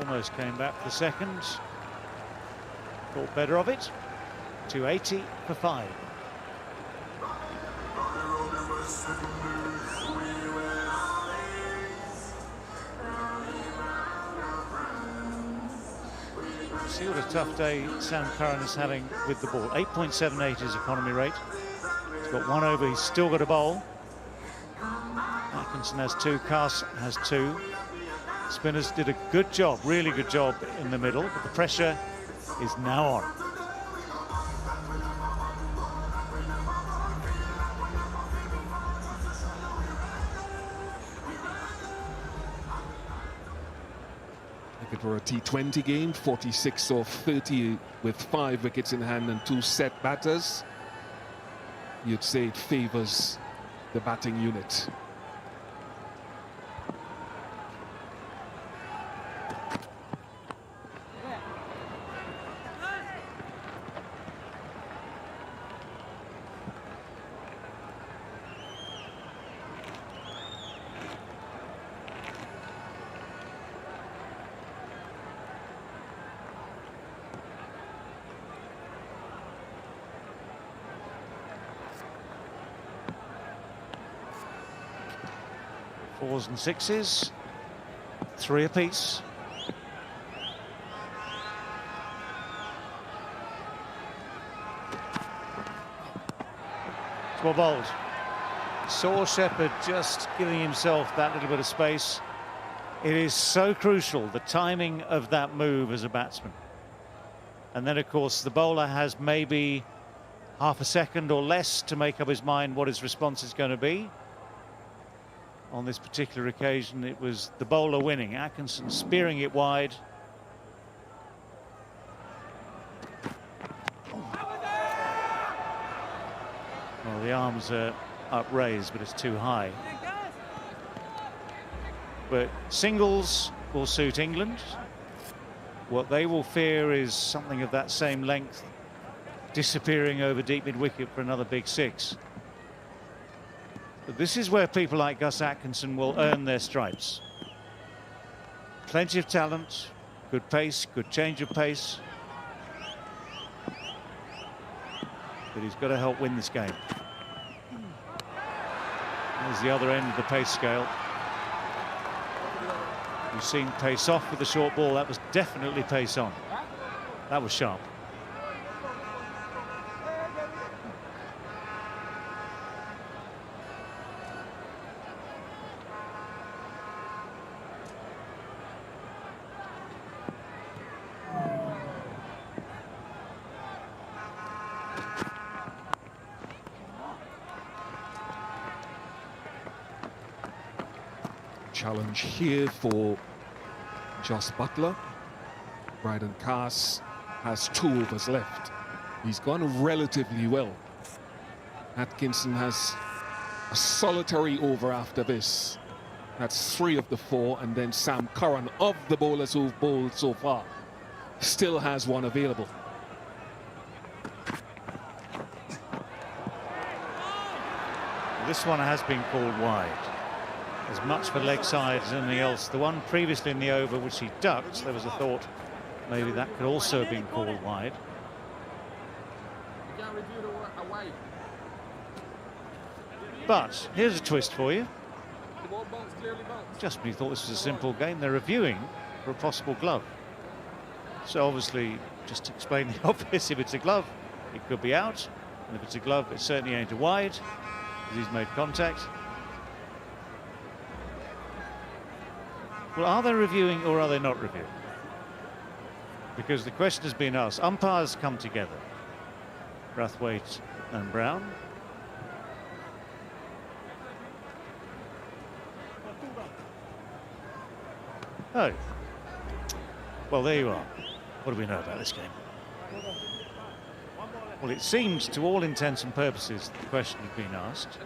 Almost came back for the second. Thought better of it. 280 for 5. See what a tough day Sam Curran is having with the ball. 8.78 his economy rate. He's got 1 over, he's still got a bowl. Atkinson has 2, Cass has 2. Spinners did a good job, really good job in the middle, but the pressure is now on. If it were a T20 game, 46 or 30 with 5 wickets in hand and 2 set batters, you'd say it favors the batting unit. 4s and 6s, 3 apiece. It's well bowled. Saw Shepherd just giving himself that little bit of space. It is so crucial, the timing of that move as a batsman. And then, of course, the bowler has maybe half a second or less to make up his mind what his response is going to be. On this particular occasion, it was the bowler winning. Atkinson spearing it wide. Well, the arms are upraised, but it's too high. But singles will suit England. What they will fear is something of that same length disappearing over deep mid-wicket for another big 6. But this is where people like Gus Atkinson will earn their stripes. Plenty of talent, good pace, good change of pace. But he's got to help win this game. There's the other end of the pace scale. We've seen pace off with the short ball. That was definitely pace on. That was sharp. Challenge here for Jos Buttler. Bryden Cass has 2 overs left. He's gone relatively well. Atkinson has a solitary over after this. That's 3 of the 4, and then Sam Curran, of the bowlers who've bowled so far, still has 1 available. This one has been called wide. As much for leg side as anything else. The one previously in the over which he ducked, there was a thought maybe that could also have been called wide. But here's a twist for you. Just when you thought this was a simple game, they're reviewing for a possible glove. So obviously, just to explain the obvious, if it's a glove, it could be out. And if it's a glove, it certainly ain't a wide, because he's made contact. Well, are they reviewing or are they not reviewing? Because the question has been asked. Umpires come together. Brathwaite and Brown. Oh. Well, there you are. What do we know about this game? Well, it seems, to all intents and purposes, the question has been asked.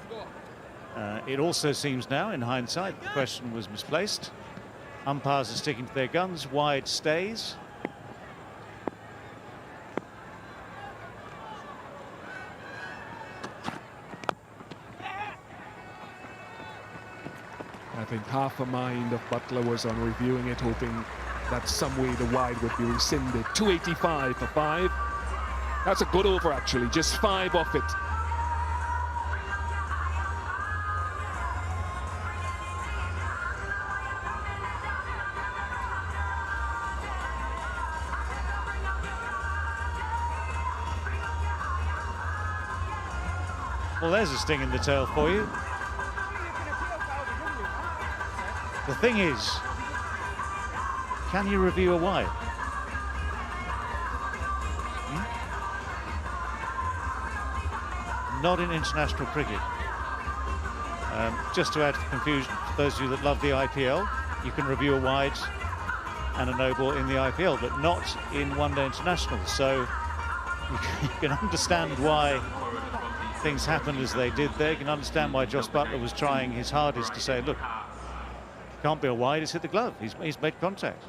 It also seems now, in hindsight, the question was misplaced. Umpires are sticking to their guns. Wide stays. I think half a mind of Buttler was on reviewing it, hoping that some way the wide would be rescinded. 285 for 5. That's a good over, actually. Just 5 off it. Well, there's a sting in the tail for you. The thing is, can you review a wide? Not in international cricket. Just to add to the confusion, for those of you that love the IPL, you can review a wide and a no ball in the IPL, but not in one-day international. So you can understand why things happened as they did there. You can understand why Jos Buttler was trying his hardest to say, look, can't be a wide, it's hit the glove. He's made contact.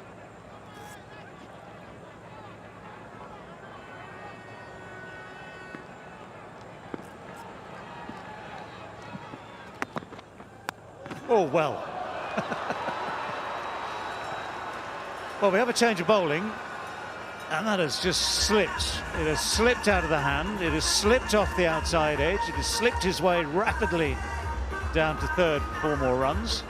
Oh, well. Well, we have a change of bowling, and that has just slipped. It has slipped out of the hand. It has slipped off the outside edge. It has slipped his way rapidly down to third for 4 more runs.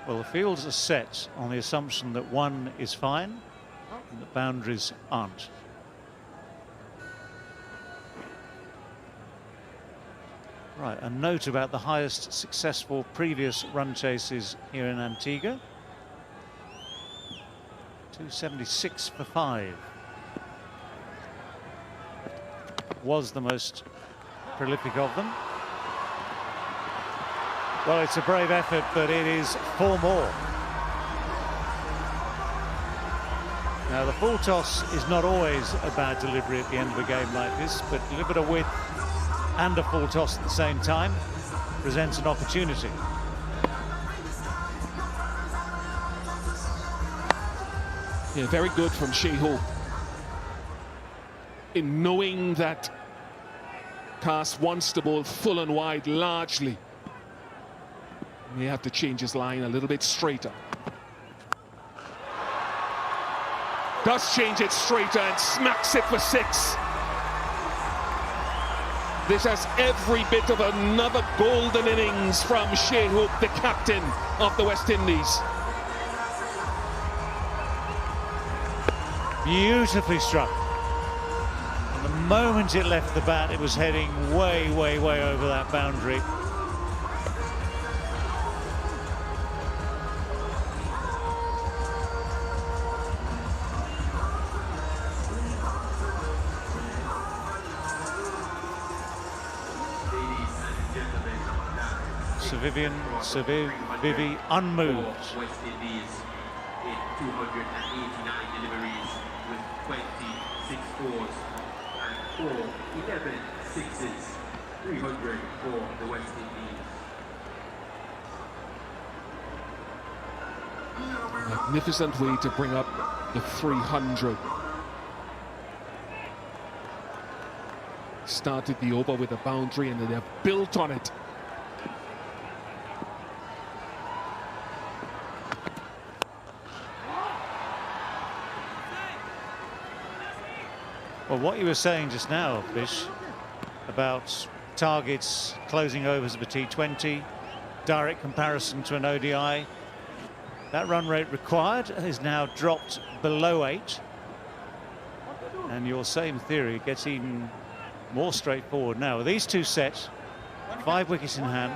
Well, the fields are set on the assumption that one is fine and that boundaries aren't. Right, a note about the highest successful previous run chases here in Antigua. 276 for 5 was the most prolific of them. Well, it's a brave effort, but it is 4 more. Now, the full toss is not always a bad delivery at the end of a game like this, but delivered a width and a full toss at the same time presents an opportunity. Yeah, very good from Shea Hope in knowing that Cast wants the ball full and wide largely. May have to change his line a little bit straighter. Does change it straighter and smacks it for 6. This has every bit of another golden innings from Shea Hope, the captain of the West Indies. Beautifully struck. And the moment it left the bat, it was heading way, way, way over that boundary. Sir Vivi unmoved. West Indies in 289 deliveries with 26 fours and 11 sixes. 300 for the West Indies. Magnificent way to bring up the 300. Started the over with a boundary and then they've built on it. Well, what you were saying just now, Bish, about targets, closing overs of a T20, direct comparison to an ODI, that run rate required is now dropped below 8. And your same theory gets even more straightforward now. With these two sets, 5 wickets in hand,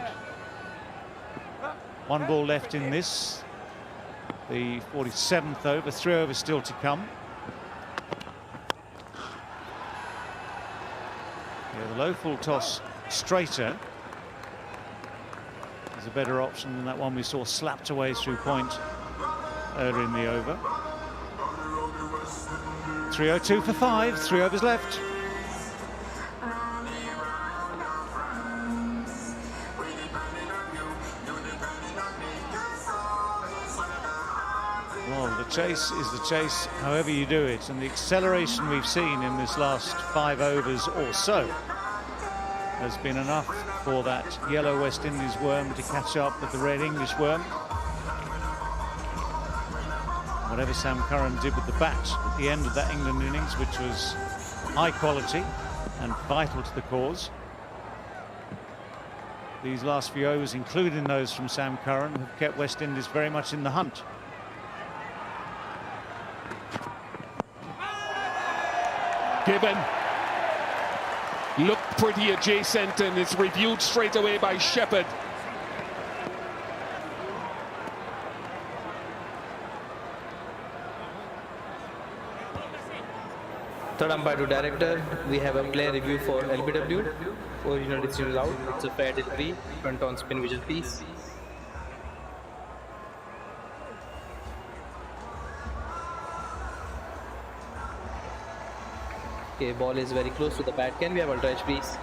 1 ball left in this, the 47th over, 3 overs still to come. The low full toss straighter is a better option than that one we saw slapped away through point earlier in the over. 302 for 5, 3 overs left. Well, the chase is the chase, however you do it, and the acceleration we've seen in this last 5 overs or so has been enough for that yellow West Indies worm to catch up with the red English worm. Whatever Sam Curran did with the bat at the end of that England innings, which was high quality and vital to the cause. These last few overs, including those from Sam Curran, have kept West Indies very much in the hunt. Given looked pretty adjacent and it's reviewed straight away by Shepherd. Third umpire to director. We have a player review for LBW. Original decision is out. It's a fair delivery. Front on spin vision piece. Okay, ball is very close to the bat. Can we have ultra edge, please?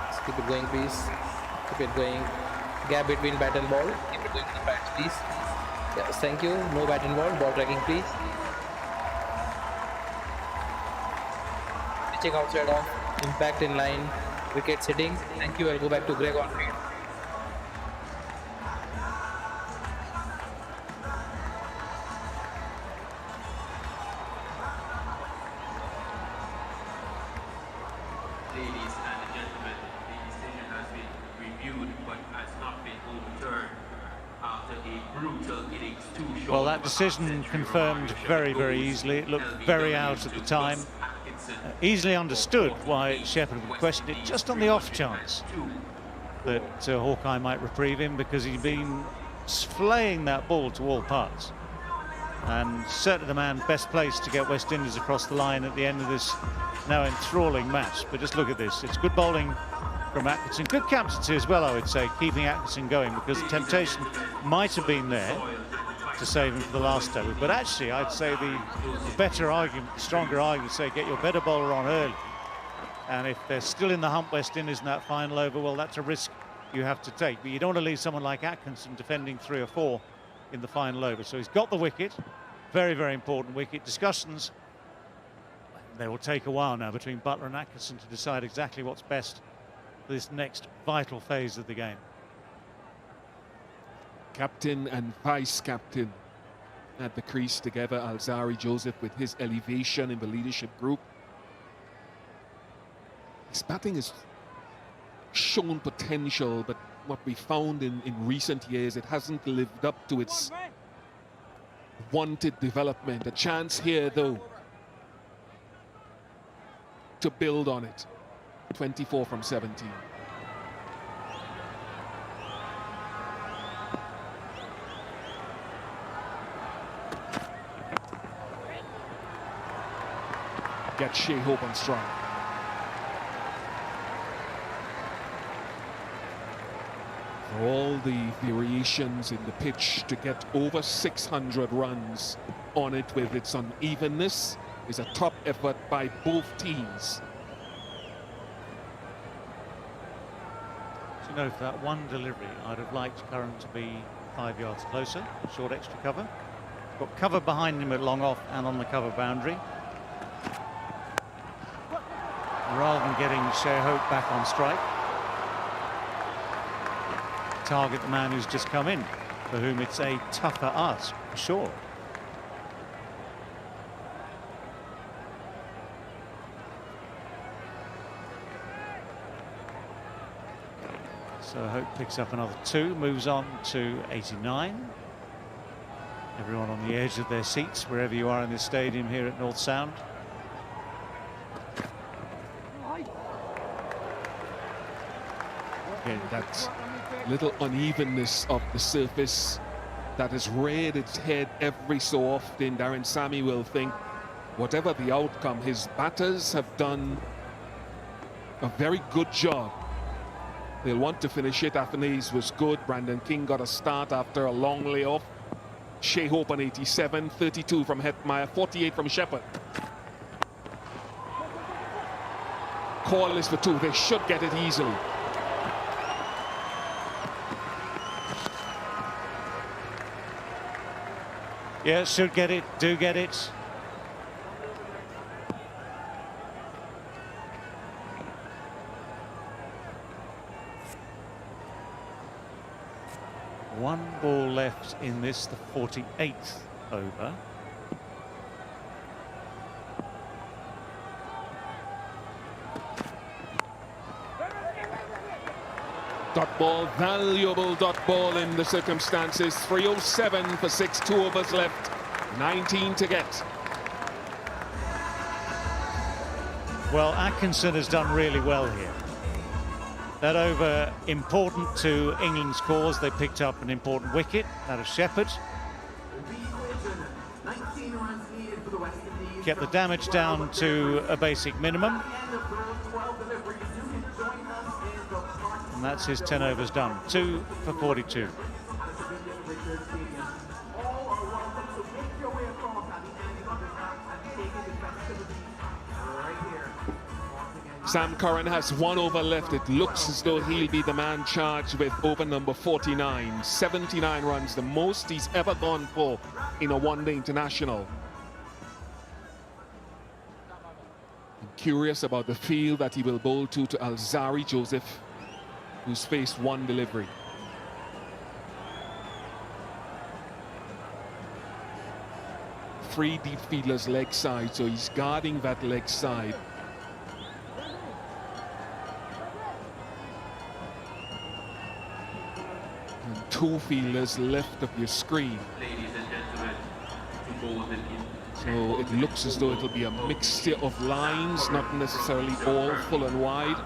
Let's keep it going, please. Keep it going. Gap between bat and ball. Keep it going to the bat, please. Yes, thank you. No bat involved. Ball tracking, please. Pitching outside off. Impact in line. Wicket sitting. Thank you. I'll go back to Greg on field. brutal innings too short. Well, that decision confirmed very, very easily. It looked very out at the time. Easily understood why Shepherd would question it, just on the off chance that Hawkeye might reprieve him, because he'd been flaying that ball to all parts. And certainly the man best placed to get West Indies across the line at the end of this now enthralling match. But just look at this. It's good bowling from Atkinson. Good captaincy as well, I would say, keeping Atkinson going, because the temptation might have been there to save him for the last over. But actually, I'd say the better argument, stronger argument, say get your better bowler on early. And if they're still in the hump, West Indies, in that final over, well, that's a risk you have to take. But you don't want to leave someone like Atkinson defending 3 or 4 in the final over. So he's got the wicket. Very, very important wicket. Discussions, they will take a while now between Buttler and Atkinson to decide exactly what's best for this next vital phase of the game. Captain and vice-captain at the crease together. Alzarri Joseph with his elevation in the leadership group. His batting has shown potential, but what we found in recent years, it hasn't lived up to its wanted development. A chance here, though, to build on it. 24 from 17. Get Shea Hope on strike. For all the variations in the pitch, to get over 600 runs on it with its unevenness is a top effort by both teams. So, you know, for that one delivery, I'd have liked Curran to be 5 yards closer, short extra cover. Got cover behind him at long off and on the cover boundary. Rather than getting Shea Hope back on strike, target the man who's just come in, for whom it's a tougher ask, for sure. So Hope picks up another 2, moves on to 89. Everyone on the edge of their seats, wherever you are in this stadium here at North Sound. Again, that little unevenness of the surface that has reared its head every so often. Darren Sammy will think, whatever the outcome, his batters have done a very good job. They'll want to finish it. Athanaze was good. Brandon King got a start after a long layoff. Shea Hope on 87, 32 from Hetmeyer, 48 from Shepherd. Call is for 2. They should get it easily. Yeah, should get it, do get it. One ball left in this, the 48th over. Dot ball, valuable dot ball in the circumstances. 307 for 6, 2 overs left, 19 to get. Well, Atkinson has done really well here. That over important to England's cause. They picked up an important wicket out of Shepherd. Kept the damage down to a basic minimum. And that's his 10 overs done. 2 for 42. Sam Curran has 1 over left. It looks as though he'll be the man charged with over number 49. 79 runs, the most he's ever gone for in a one-day international. I'm curious about the field that he will bowl to Alzarri Joseph, who's faced 1 delivery. Three deep fielders leg side, so he's guarding that leg side. And two fielders left of your screen. Ladies and gentlemen, to bowl the So it looks as though it'll be a mixture of lines, not necessarily all full and wide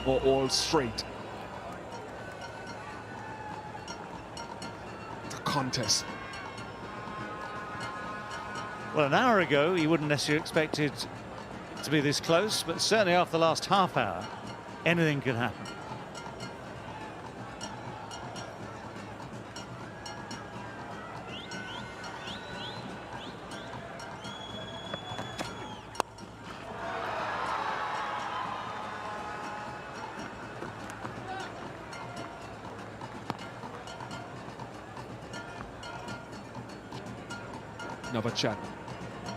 or all straight. The contest. Well, an hour ago, you wouldn't necessarily expect it to be this close, but certainly after the last half hour, anything could happen.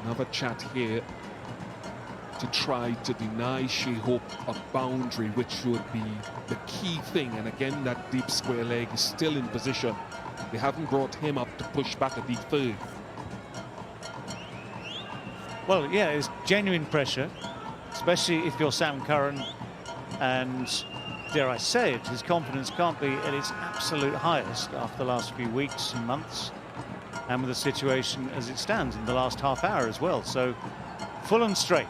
Another chat here to try to deny Shea Hope a boundary, which would be the key thing. And again, that deep square leg is still in position. They haven't brought him up to push back a deep third. Well, yeah, it's genuine pressure, especially if you're Sam Curran, and dare I say it, his confidence can't be at its absolute highest after the last few weeks and months, and with the situation as it stands in the last half hour as well. So full and straight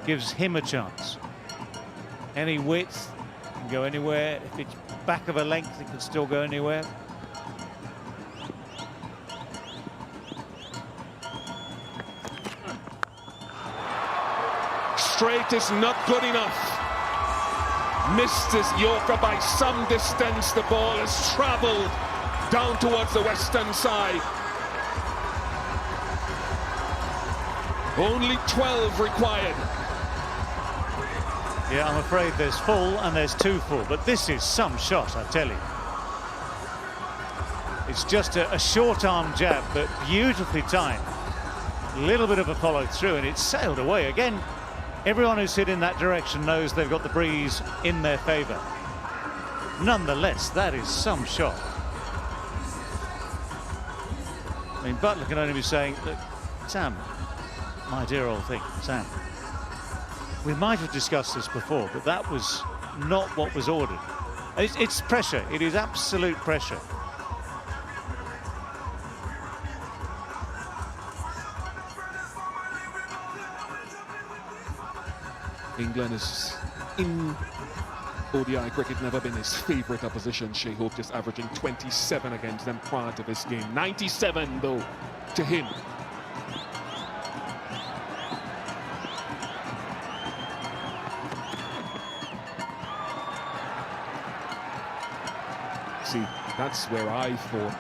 gives him a chance. Any width can go anywhere. If it's back of a length, it can still go anywhere. Straight is not good enough. Missed his Yorker by some distance. The ball has travelled down towards the western side. Only 12 required. Yeah, I'm afraid there's full and there's two full, but this is some shot, I tell you. It's just a short arm jab, but beautifully timed. A little bit of a follow through, and it's sailed away. Again, everyone who's hit in that direction knows they've got the breeze in their favour. Nonetheless, that is some shot. I mean, Butler can only be saying, look, Sam, my dear old thing, Sam, we might have discussed this before, but that was not what was ordered. It's pressure. It is absolute pressure. England is in ODI cricket never been his favourite opposition. Shea Hope just averaging 27 against them prior to this game. 97 though to him. See, that's where I thought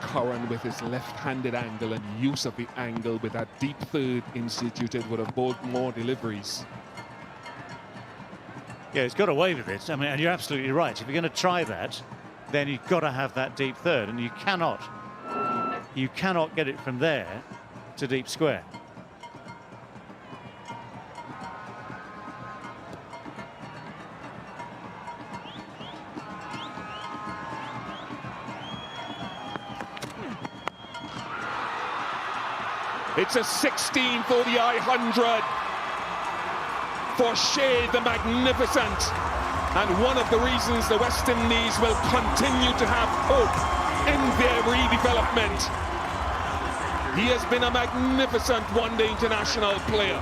Curran with his left-handed angle and use of the angle with that deep third instituted would have bowled more deliveries. Yeah, he's got away with it. I mean, and you're absolutely right. If you're going to try that, then you've got to have that deep third, and you cannot get it from there to deep square. It's a 16th ODI 100 for Shea the Magnificent, and one of the reasons the West Indies will continue to have hope in their redevelopment. He has been a magnificent one-day international player,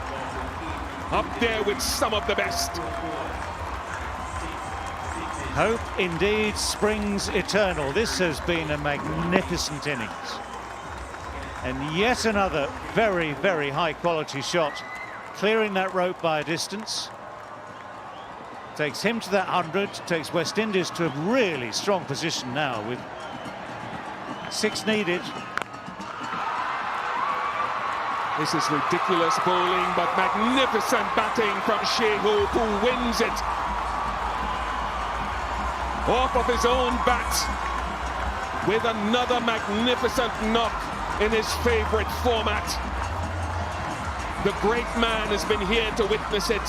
up there with some of the best. Hope indeed springs eternal. This has been a magnificent innings. And yet another very, very high-quality shot, clearing that rope by a distance. Takes him to that 100, takes West Indies to a really strong position now with 6 needed. This is ridiculous bowling, but magnificent batting from Shea Hope, who wins it off of his own bat with another magnificent knock in his favourite format. The great man has been here to witness it,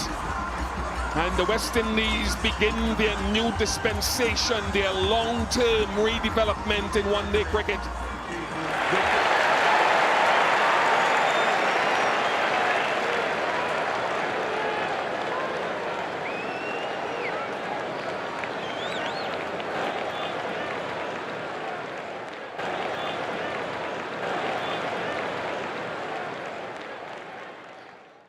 and the West Indies begin their new dispensation, their long-term redevelopment in one-day cricket.